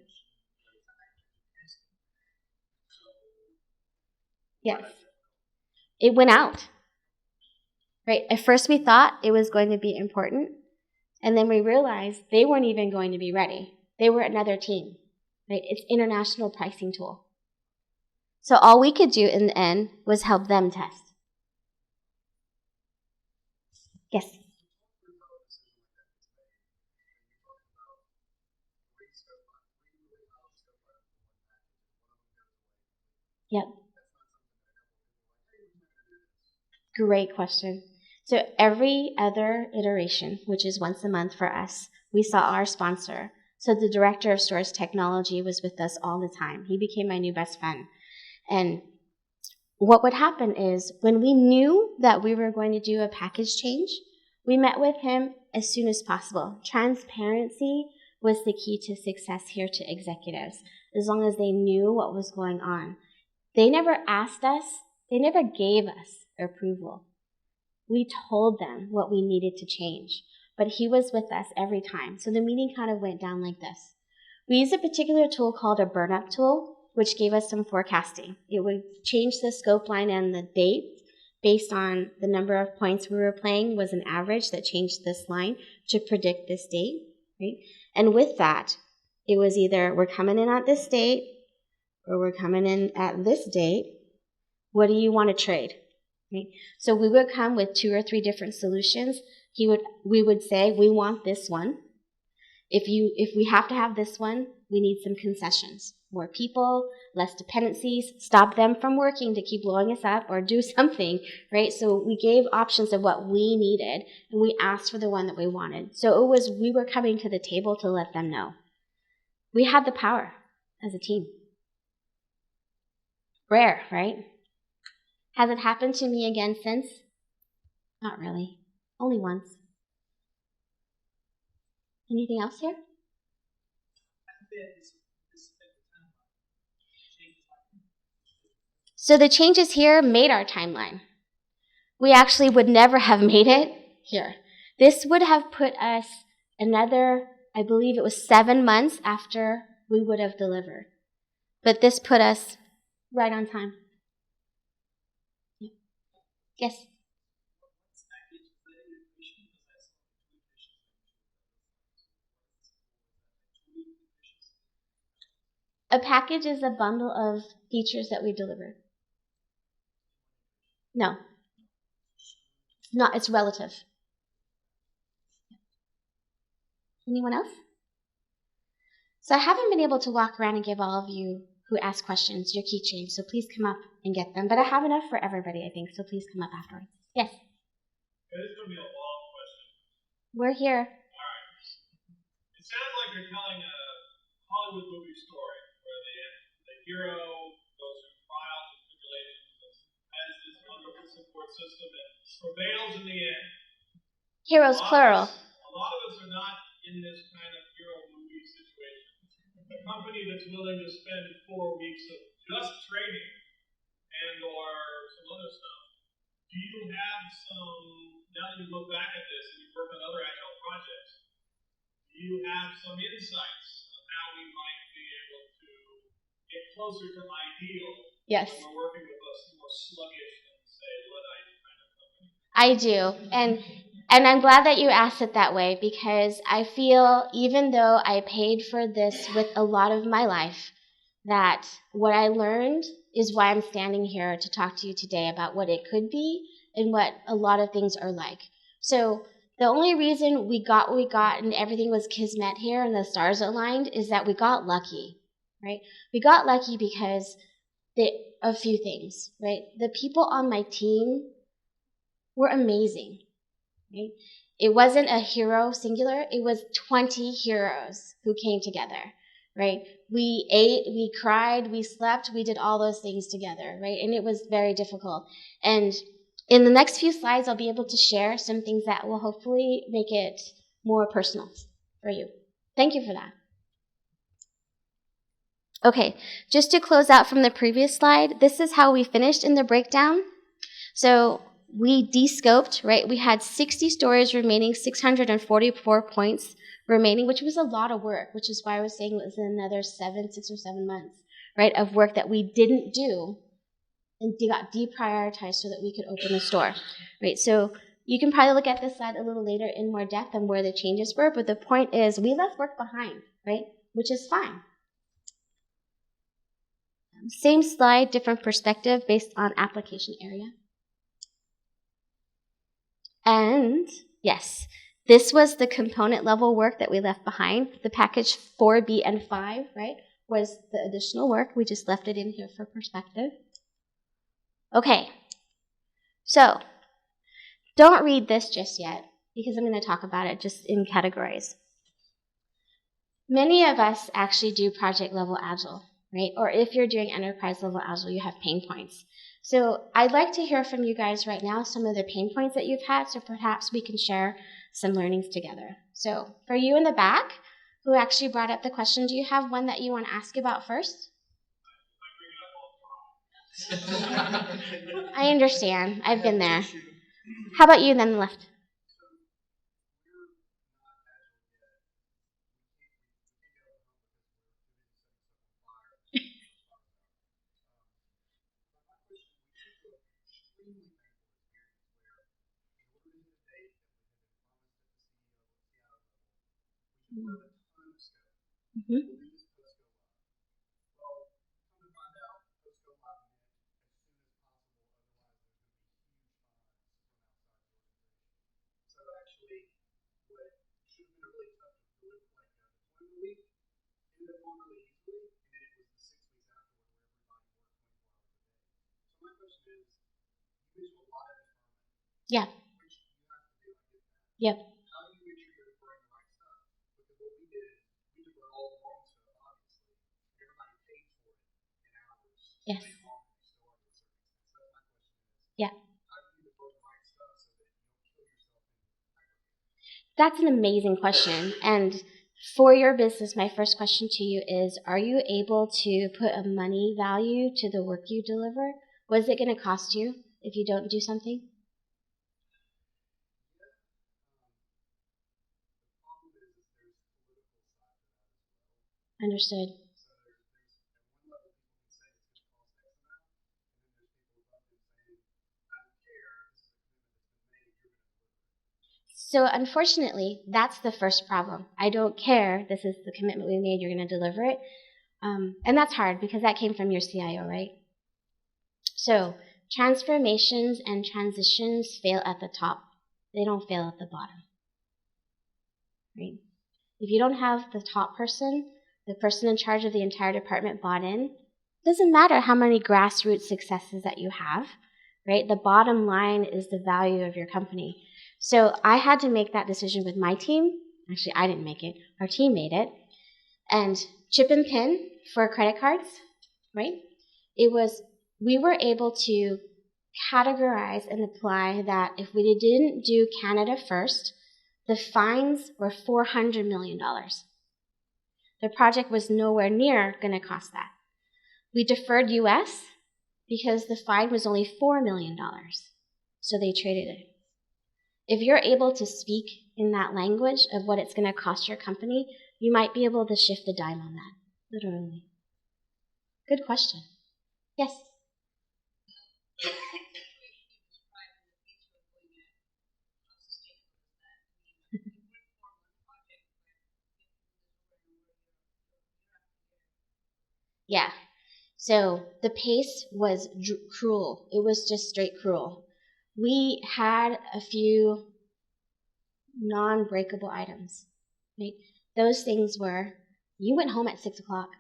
Yes. It went out. Right? At first we thought it was going to be important, And then we realized they weren't even going to be ready. They were another team, right? It's international pricing tool. So all we could do in the end was help them test. Yes? Yep. Great question. So every other iteration, which is once a month for us, we saw our sponsor. So the director of stores technology was with us all the time. He became my new best friend. And what would happen is when we knew that we were going to do a package change, we met with him as soon as possible. Transparency was the key to success here to executives, as long as they knew what was going on. They never asked us, they never gave us approval. We told them what we needed to change, but he was with us every time. So the meeting kind of went down like this. We used a particular tool called a burn-up tool, which gave us some forecasting. It would change the scope line and the date based on the number of points we were playing was an average that changed this line to predict this date, right? And with that, it was either we're coming in at this date or we're coming in at this date. What do you want to trade? Right? So we would come with 2 or 3 different solutions. We would say, we want this one. If we have to have this one, we need some concessions. More people, less dependencies, stop them from working to keep blowing us up or do something, right? So we gave options of what we needed, and we asked for the one that we wanted. So we were coming to the table to let them know. We had the power as a team. Rare, right? Has it happened to me again since? Not really. Only once. Anything else here? So the changes here made our timeline. We actually would never have made it here. This would have put us another, I believe it was 7 months after we would have delivered. But this put us right on time. Yes? A package is a bundle of features that we deliver. No. It's relative. Anyone else? So I haven't been able to walk around and give all of you who ask questions your keychains, so please come up and get them. But I have enough for everybody, I think, so please come up afterwards. Yes? This is going to be a long question. We're here. All right. It sounds like you're telling a Hollywood movie story where the hero goes through trials and tribulations and has this wonderful support system and prevails in the end. Heroes, plural. A lot of us are not in this kind of hero movie situation. A company that's willing to spend 4 weeks of just training and or some other stuff. Do you have now that you look back at this and you've worked on other Agile projects, do you have some insights on how we might be able to get closer to ideal Yes. when we're working with a more sluggish and say Luddite kind of company? I do. And I'm glad that you asked it that way, because I feel, even though I paid for this with a lot of my life, that what I learned is why I'm standing here to talk to you today about what it could be and what a lot of things are like. So the only reason we got what we got and everything was kismet here and the stars aligned is that we got lucky, right? We got lucky because a few things, right? The people on my team were amazing. Right? It wasn't a hero singular, it was 20 heroes who came together, right? We ate, we cried, we slept, we did all those things together, right? And it was very difficult. And in the next few slides, I'll be able to share some things that will hopefully make it more personal for you. Thank you for that. Okay, just to close out from the previous slide, this is how we finished in the breakdown. So we descoped, right? We had 60 stories remaining, 644 points remaining, which was a lot of work, which is why I was saying it was another 6 or 7 months, right, of work that we didn't do and got deprioritized so that we could open the store, right? So You can probably look at this slide a little later in more depth on where the changes were, but the point is we left work behind, right? Which is fine. Same slide, different perspective based on application area. And yes, this was the component level work that we left behind. The package 4B and 5, right, was the additional work. We just left it in here for perspective. Okay, so don't read this just yet because I'm going to talk about it just in categories. Many of us actually do project level Agile, right? Or if you're doing enterprise level Agile, you have pain points. So I'd like to hear from you guys right now some of the pain points that you've had, so perhaps we can share some learnings together. So for you in the back, who actually brought up the question, do you have one that you want to ask about first? I understand. I've been there. How about you then on the left? Mm-hmm. Yeah. Yep. Yes. Yeah. That's an amazing question. And for your business, my first question to you is, are you able to put a money value to the work you deliver? What is it going to cost you if you don't do something? Understood. So unfortunately, that's the first problem. I don't care. This is the commitment we made. You're going to deliver it. And that's hard because that came from your CIO, right? So transformations and transitions fail at the top. They don't fail at the bottom. Right? If you don't have the top person, the person in charge of the entire department bought in, it doesn't matter how many grassroots successes that you have, right? The bottom line is the value of your company. So I had to make that decision with my team. Actually, I didn't make it. Our team made it. And chip and pin for credit cards, right? We were able to categorize and apply that if we didn't do Canada first, the fines were $400 million. The project was nowhere near going to cost that. We deferred US because the fine was only $4 million. So they traded it. If you're able to speak in that language of what it's going to cost your company, you might be able to shift a dime on that, literally. Good question. Yes? Yeah. So the pace was cruel. It was just straight cruel. We had a few non-breakable items, right? Those things were, you went home at 6 o'clock.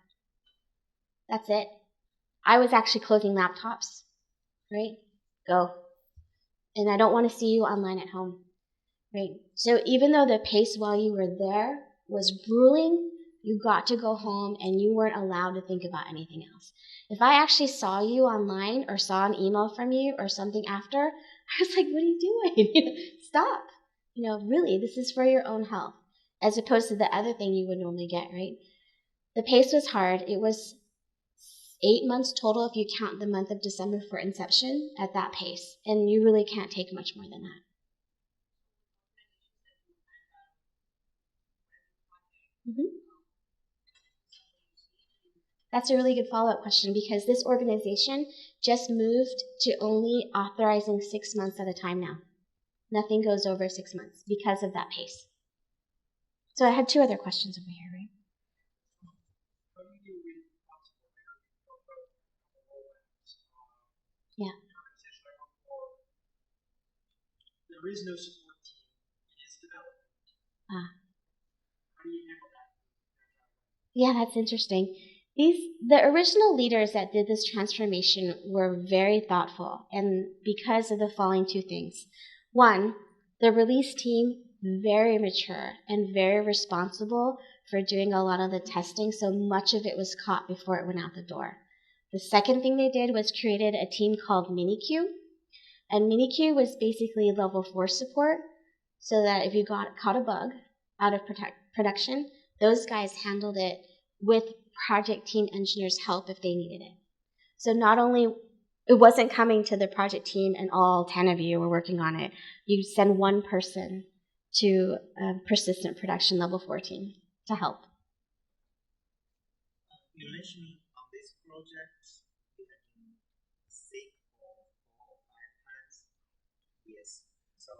That's it. I was actually closing laptops, right? Go. And I don't want to see you online at home, right? So even though the pace while you were there was grueling, you got to go home and you weren't allowed to think about anything else. If I actually saw you online or saw an email from you or something after, I was like, what are you doing? Stop. Really, this is for your own health, as opposed to the other thing you would normally get, right? The pace was hard. It was 8 months total if you count the month of December for inception at that pace, and you really can't take much more than that. Mm-hmm. That's a really good follow-up question because this organization just moved to only authorizing 6 months at a time now. Nothing goes over 6 months because of that pace. So I had 2 other questions over here, right? How do you deal with possible Yeah. organization I work for? There is no support team. It is development. How do you handle that? Yeah, that's interesting. The original leaders that did this transformation were very thoughtful, and because of the following 2 things. One, the release team, very mature and very responsible for doing a lot of the testing, so much of it was caught before it went out the door. The second thing they did was created a team called MiniQ, and MiniQ was basically level 4 support, so that if you caught a bug out of production, those guys handled it with project team engineers' help if they needed it. So not only it wasn't coming to the project team and all 10 of you were working on it. You send one person to a persistent production level 4 team to help. You mentioned on this project you have been sick for 4 or 5 times. Yes. So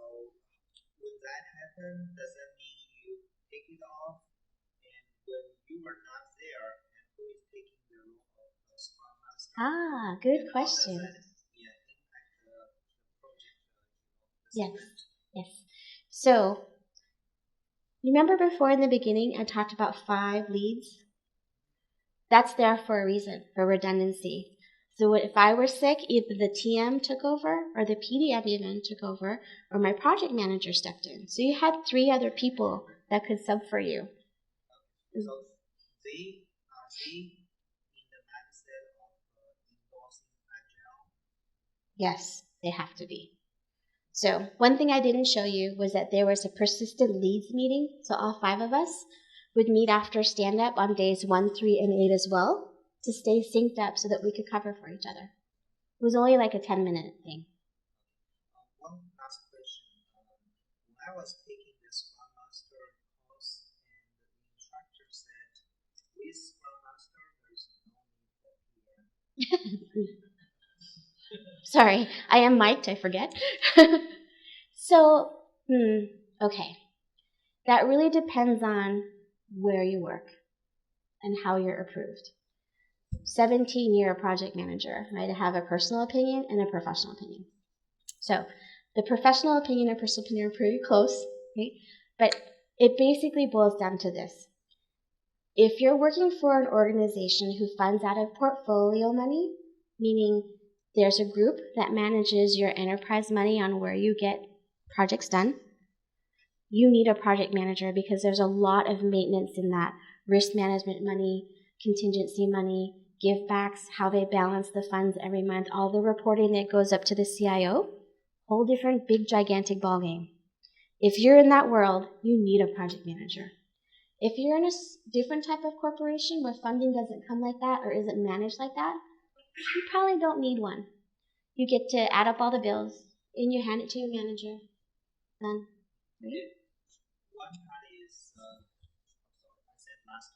when that happen, does that mean you take it off? And when you were not there, and who is taking the role of the Scrum Master? Good And question. how does that impact the project? The Yes. sprint? Yes. So, remember before in the beginning I talked about 5 leads? That's there for a reason, for redundancy. So if I were sick, either the TM took over, or the PDM even took over, or my project manager stepped in. So you had 3 other people that could sub for you. So they in the mindset of endorsing Agile? Yes, they have to be. So one thing I didn't show you was that there was a persistent leads meeting. So all 5 of us would meet after stand-up on days 1, 3, and 8 as well to stay synced up so that we could cover for each other. It was only like a 10-minute thing. One last question. When I was taking the Scrum Master course, and the instructor said, with Scrum Master, there is no need for PM. Sorry, I am mic'd, I forget. So, okay. That really depends on where you work and how you're approved. 17-year project manager, right? I have a personal opinion and a professional opinion. So, the professional opinion and personal opinion are pretty close, right? But it basically boils down to this. If you're working for an organization who funds out of portfolio money, meaning there's a group that manages your enterprise money on where you get projects done, you need a project manager because there's a lot of maintenance in that. Risk management money, contingency money, give backs, how they balance the funds every month, all the reporting that goes up to the CIO, whole different big gigantic ballgame. If you're in that world, you need a project manager. If you're in a different type of corporation where funding doesn't come like that or isn't managed like that, you probably don't need one. You get to add up all the bills and you hand it to your manager. Done. Right? One part is, I said last.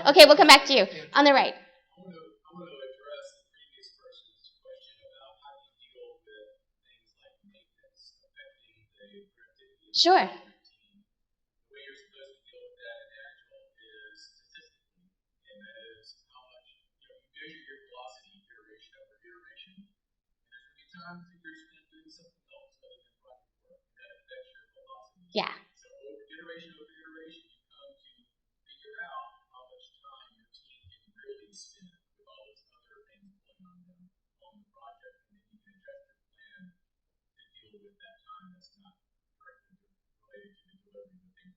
Okay, we'll come back to you. On the right. I want to address the previous person's question about how do you deal with things like maintenance affecting the productivity of Sure. the team. The way you're supposed to deal with that in Agile is statistically, and that is how much you measure your velocity iteration over iteration. And there's going to be times that you're spent doing something else other than project work, and that affects your velocity. Yeah. So iteration over iteration, you come to figure out how much time your team can really spend with all those other things going on them on the project, and then you can adjust your plan to deal with that time that's not directly related to the delivery of the thing.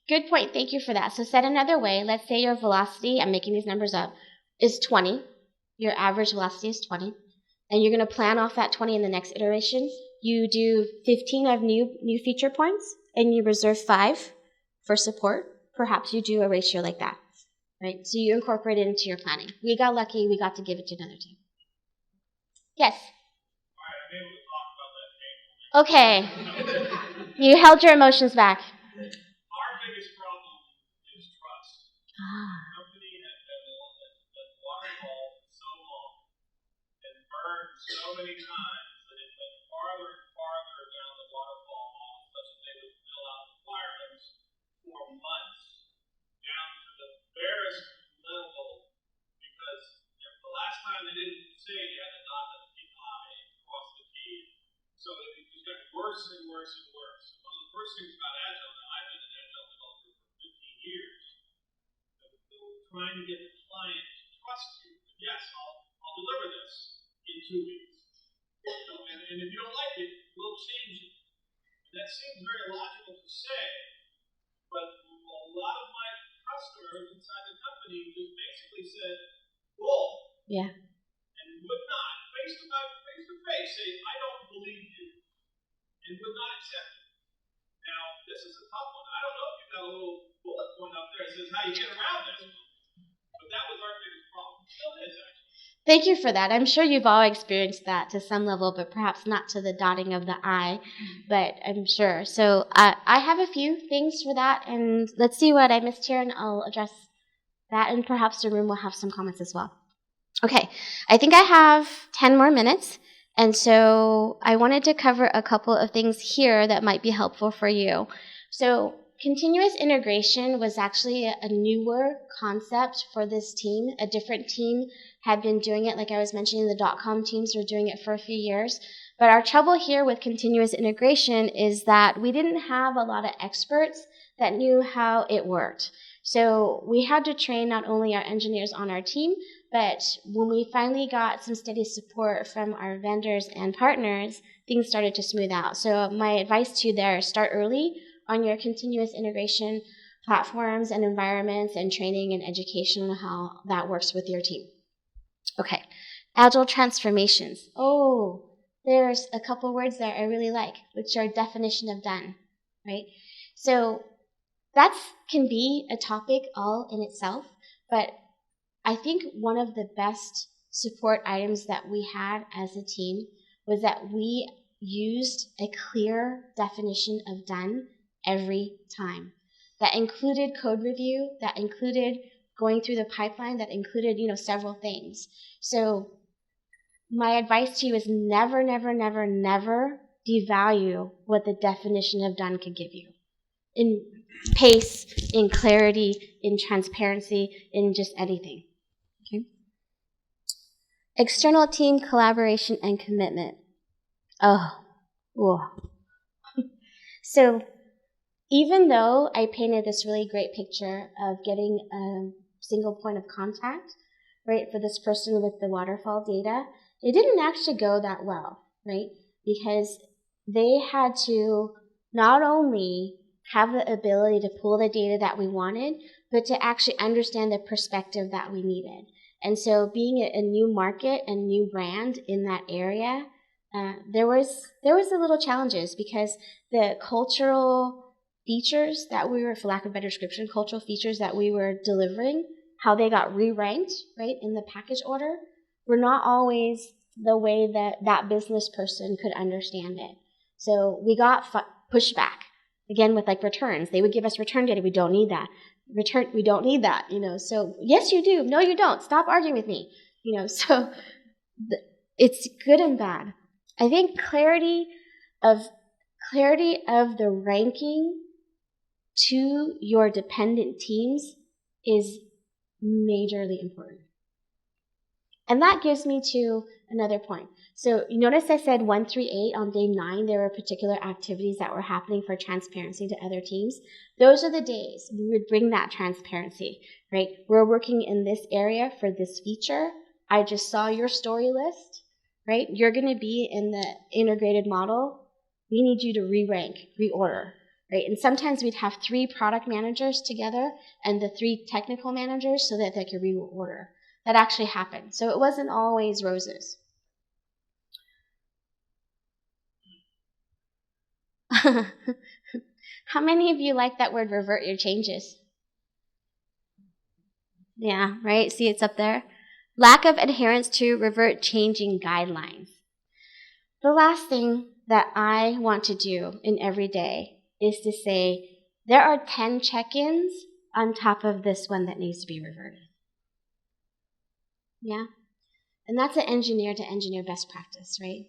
Good point. Thank you for that. So said another way, let's say your velocity, I'm making these numbers up, is 20. Your average velocity is 20. And you're going to plan off that 20 in the next iteration. You do 15 of new feature points, and you reserve 5 for support. Perhaps you do a ratio like that, right? So you incorporate it into your planning. We got lucky. We got to give it to another team. Yes? All right, I'm able to talk about that painful. Okay. You held your emotions back. Our biggest problem is trust. The company has been waterfall for so long and burned so many times that it went farther and farther down the waterfall worse and worse. And one of the first things about Agile, now I've been an Agile developer for 15 years, trying to get the client to trust you. Yes, I'll deliver this in 2 weeks. And if you don't like it, we'll change it. And that seems very logical to say, but a lot of my customers inside the company just basically said, "Bull." Yeah. And would not, face to face, say, "I don't believe you," and would not accept it. Now, this is a tough one. I don't know if you've got a little bullet point up there that says how you get around this one. But that was our biggest problem. Still is, actually. Thank you for that. I'm sure you've all experienced that to some level, but perhaps not to the dotting of the I, but I'm sure. So I have a few things for that, and let's see what I missed here, and I'll address that, and perhaps the room will have some comments as well. Okay, I think I have 10 more minutes, and so I wanted to cover a couple of things here that might be helpful for you. So continuous integration was actually a newer concept for this team. A different team had been doing it, like I was mentioning, the .com teams were doing it for a few years. But our trouble here with continuous integration is that we didn't have a lot of experts that knew how it worked. So we had to train not only our engineers on our team, but when we finally got some steady support from our vendors and partners, things started to smooth out. So my advice to you there is start early on your continuous integration platforms and environments and training and education on how that works with your team. Okay, Agile transformations. Oh, there's a couple words there I really like, which are definition of done, right? So that can be a topic all in itself, but I think one of the best support items that we had as a team was that we used a clear definition of done every time. That included code review, that included going through the pipeline, that included, several things. So my advice to you is never, never, never, never devalue what the definition of done could give you. In pace, in clarity, in transparency, in just anything. Okay? External team collaboration and commitment. So even though I painted this really great picture of getting a single point of contact, right, for this person with the waterfall data, it didn't actually go that well, right? Because they had to not only have the ability to pull the data that we wanted, but to actually understand the perspective that we needed. And so being a new market and new brand in that area, there was a little challenges because the cultural features that we were, for lack of a better description, cultural features that we were delivering, how they got re-ranked, right, in the package order, were not always the way that that business person could understand it. So we got pushed back. Again, with like returns, they would give us return data. We don't need that. We don't need that. So yes, you do. No, you don't. Stop arguing with me. So it's good and bad. I think clarity of the ranking to your dependent teams is majorly important. And that gives me to another point. So you notice I said 1 through 8 on day 9, there were particular activities that were happening for transparency to other teams. Those are the days we would bring that transparency, right? We're working in this area for this feature. I just saw your story list, right? You're going to be in the integrated model. We need you to re-rank, reorder, right? And sometimes we'd have 3 product managers together and the 3 technical managers so that they could reorder. That actually happened. So it wasn't always roses. How many of you like that word, revert your changes? Yeah, right? See, it's up there. Lack of adherence to revert changing guidelines. The last thing that I want to do in every day is to say, there are 10 check-ins on top of this one that needs to be reverted. Yeah? And that's an engineer-to-engineer best practice, right?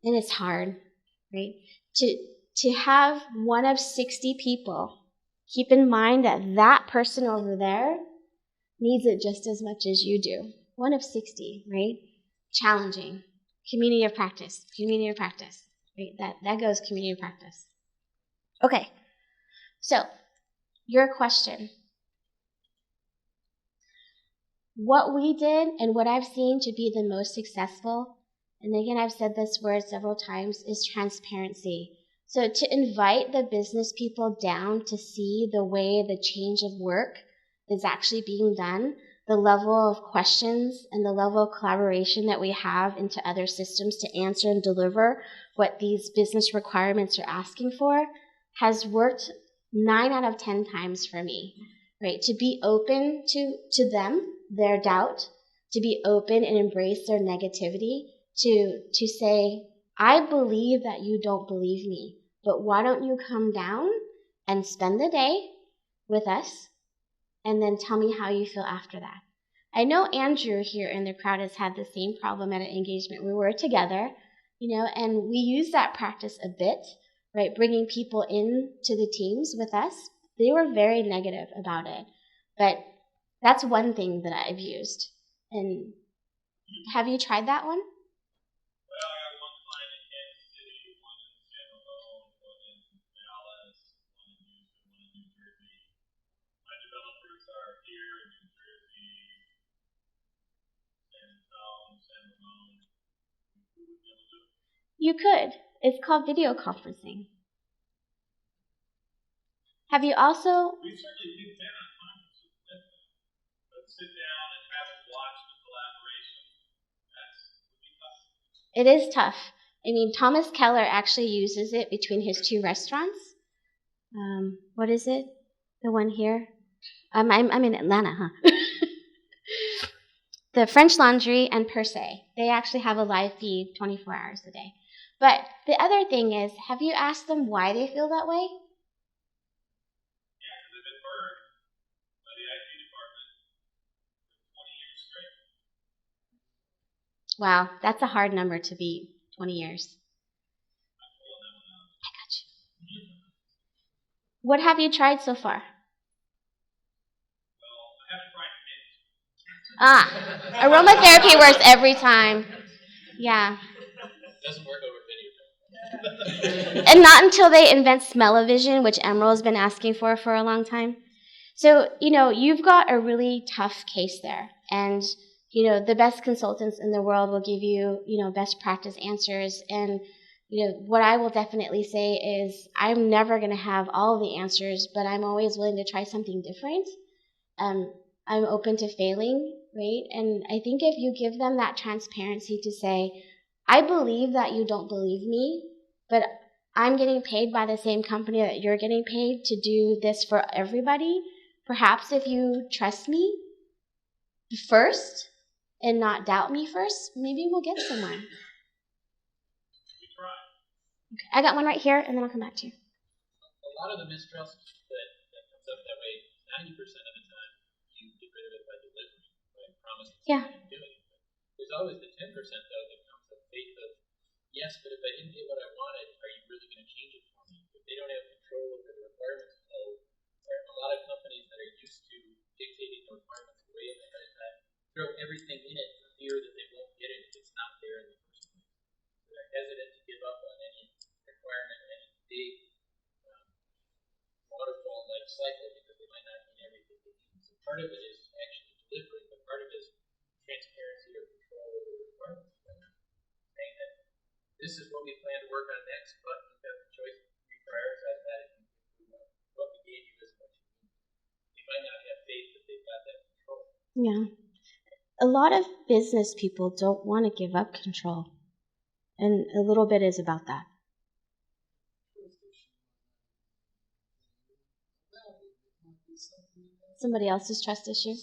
And it's hard, right? To have one of 60 people keep in mind that that person over there needs it just as much as you do. One of 60, right? Challenging. Community of practice. Community of practice. Right? That goes community practice. Okay. So, your question. What we did and what I've seen to be the most successful, and again, I've said this word several times, is transparency. So to invite the business people down to see the way the change of work is actually being done, the level of questions and the level of collaboration that we have into other systems to answer and deliver what these business requirements are asking for has worked 9 out of 10 times for me, right? To be open to them, their doubt, to be open and embrace their negativity, to say, I believe that you don't believe me, but why don't you come down and spend the day with us and then tell me how you feel after that. I know Andrew here in the crowd has had the same problem at an engagement. We were together, and we used that practice a bit, right? Bringing people into the teams with us. They were very negative about it, but that's one thing that I've used. And have you tried that one? Well, I got one client in Kansas City, one in San Ramon, one in Dallas, one in Houston, one in New Jersey. My developers are here in New Jersey, San Antonio, San Ramon. Who would be able to do it? You could. It's called video conferencing. Have you also... We certainly did that on conferences with them. But sit down and have them watch the collaboration, would be tough. It is tough. I mean, Thomas Keller actually uses it between his 2 restaurants. What is it? The one here? I'm in Atlanta, huh? The French Laundry and Per Se. They actually have a live feed 24 hours a day. But the other thing is, have you asked them why they feel that way? Yeah, because they've been burned by the IT department for 20 years straight. Wow, that's a hard number to beat, 20 years. I got you. What have you tried so far? Well, I haven't tried mint. Aromatherapy works every time. Yeah. It doesn't work over video. And not until they invent smell-o-vision, which Emerald has been asking for a long time. So, you've got a really tough case there. And, the best consultants in the world will give you, best practice answers. And, what I will definitely say is I'm never going to have all the answers, but I'm always willing to try something different. I'm open to failing, right? And I think if you give them that transparency to say, I believe that you don't believe me, but I'm getting paid by the same company that you're getting paid to do this for everybody. Perhaps if you trust me first and not doubt me first, maybe we'll get somewhere. Okay, I got one right here, and then I'll come back to you. A lot of the mistrust that comes up that way, 90% of the time, you get rid of it by delivering, by promising something and doing it. There's always the 10%, though, that comes from faith of, yes, but if I didn't get what I wanted, are you really going to change it for me? If they don't have control over the requirements flow, or a lot of companies that are used to dictating the requirements way ahead of time, throw everything in it for fear that they won't get it if it's not there in the first place. So they're hesitant to give up on any requirement, any big waterfall-like cycle because they might not need everything they need. So part of it is actually delivering, but part of it is transparency or control over the requirements. Saying that this is what we plan to work on next, but you've got the choice to reprioritize that if you what we gave you is what you need. You might not have faith that they've got that control. Yeah. A lot of business people don't want to give up control. And a little bit is about that. Somebody else's trust issue?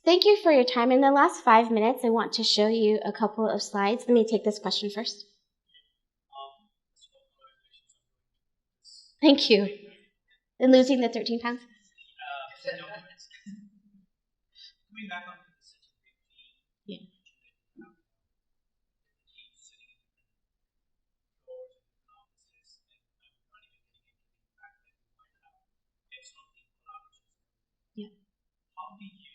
Thank you for your time. In the last 5 minutes, I want to show you a couple of slides. Let me take this question first. Thank you. And losing the 13 pounds? Coming back onto the such a big team. Yeah. The team sitting in different floors and offices, and I'm not even getting into the fact that you might have external team collaborations. Yeah. How do you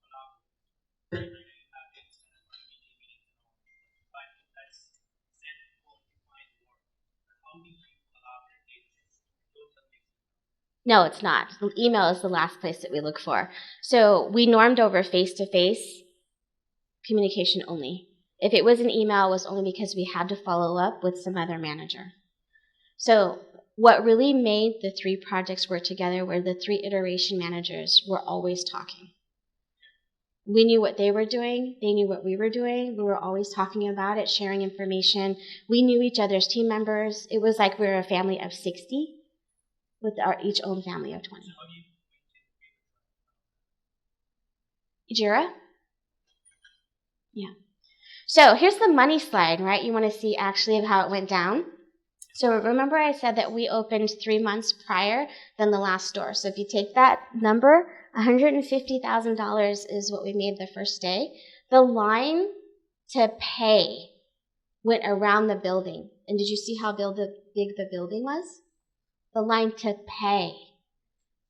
collaborate? You have external No, it's not. Email is the last place that we look for. So we normed over face-to-face communication only. If it was an email, it was only because we had to follow up with some other manager. So what really made the 3 projects work together were the 3 iteration managers were always talking. We knew what they were doing. They knew what we were doing. We were always talking about it, sharing information. We knew each other's team members. It was like we were a family of 60 with our each own family of 20. Jira? Yeah. So here's the money slide, right? You want to see actually how it went down. So remember I said that we opened 3 months prior than the last store. So if you take that number, $150,000 is what we made the first day. The line to pay went around the building. And did you see how big the building was? The line to pay,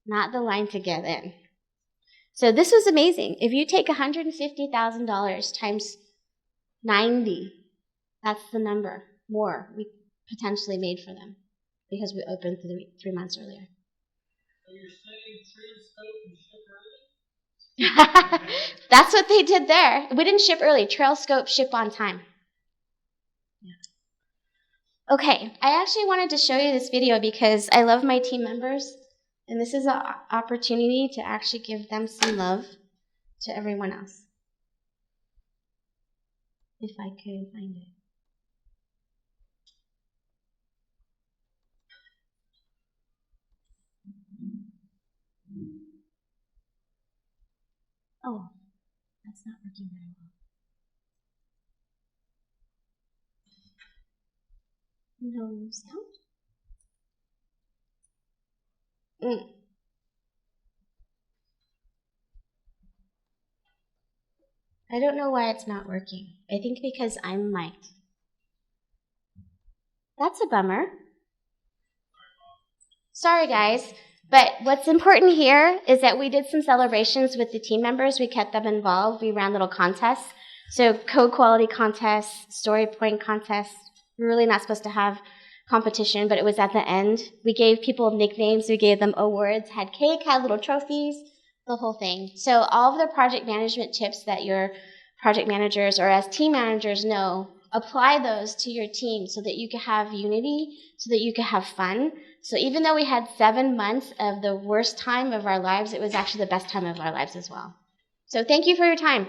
not the line to get in. So this was amazing. If you take $150,000 times 90, that's the number more we potentially made for them because we opened 3 months earlier. So you're saying Trail Scope and ship early? That's what they did there. We didn't ship early. Trail Scope, ship on time. Yeah. Okay, I actually wanted to show you this video because I love my team members, and this is an opportunity to actually give them some love to everyone else. If I could find it. Oh, that's not working very well. No sound? I don't know why it's not working. I think because I'm mic'd. That's a bummer. Sorry, guys. But what's important here is that we did some celebrations with the team members. We kept them involved. We ran little contests. So code quality contests, story point contests. We're really not supposed to have competition, but it was at the end. We gave people nicknames. We gave them awards, had cake, had little trophies, the whole thing. So all of the project management tips that your project managers or as team managers know, apply those to your team so that you can have unity, so that you can have fun. So even though we had 7 months of the worst time of our lives, it was actually the best time of our lives as well. So thank you for your time.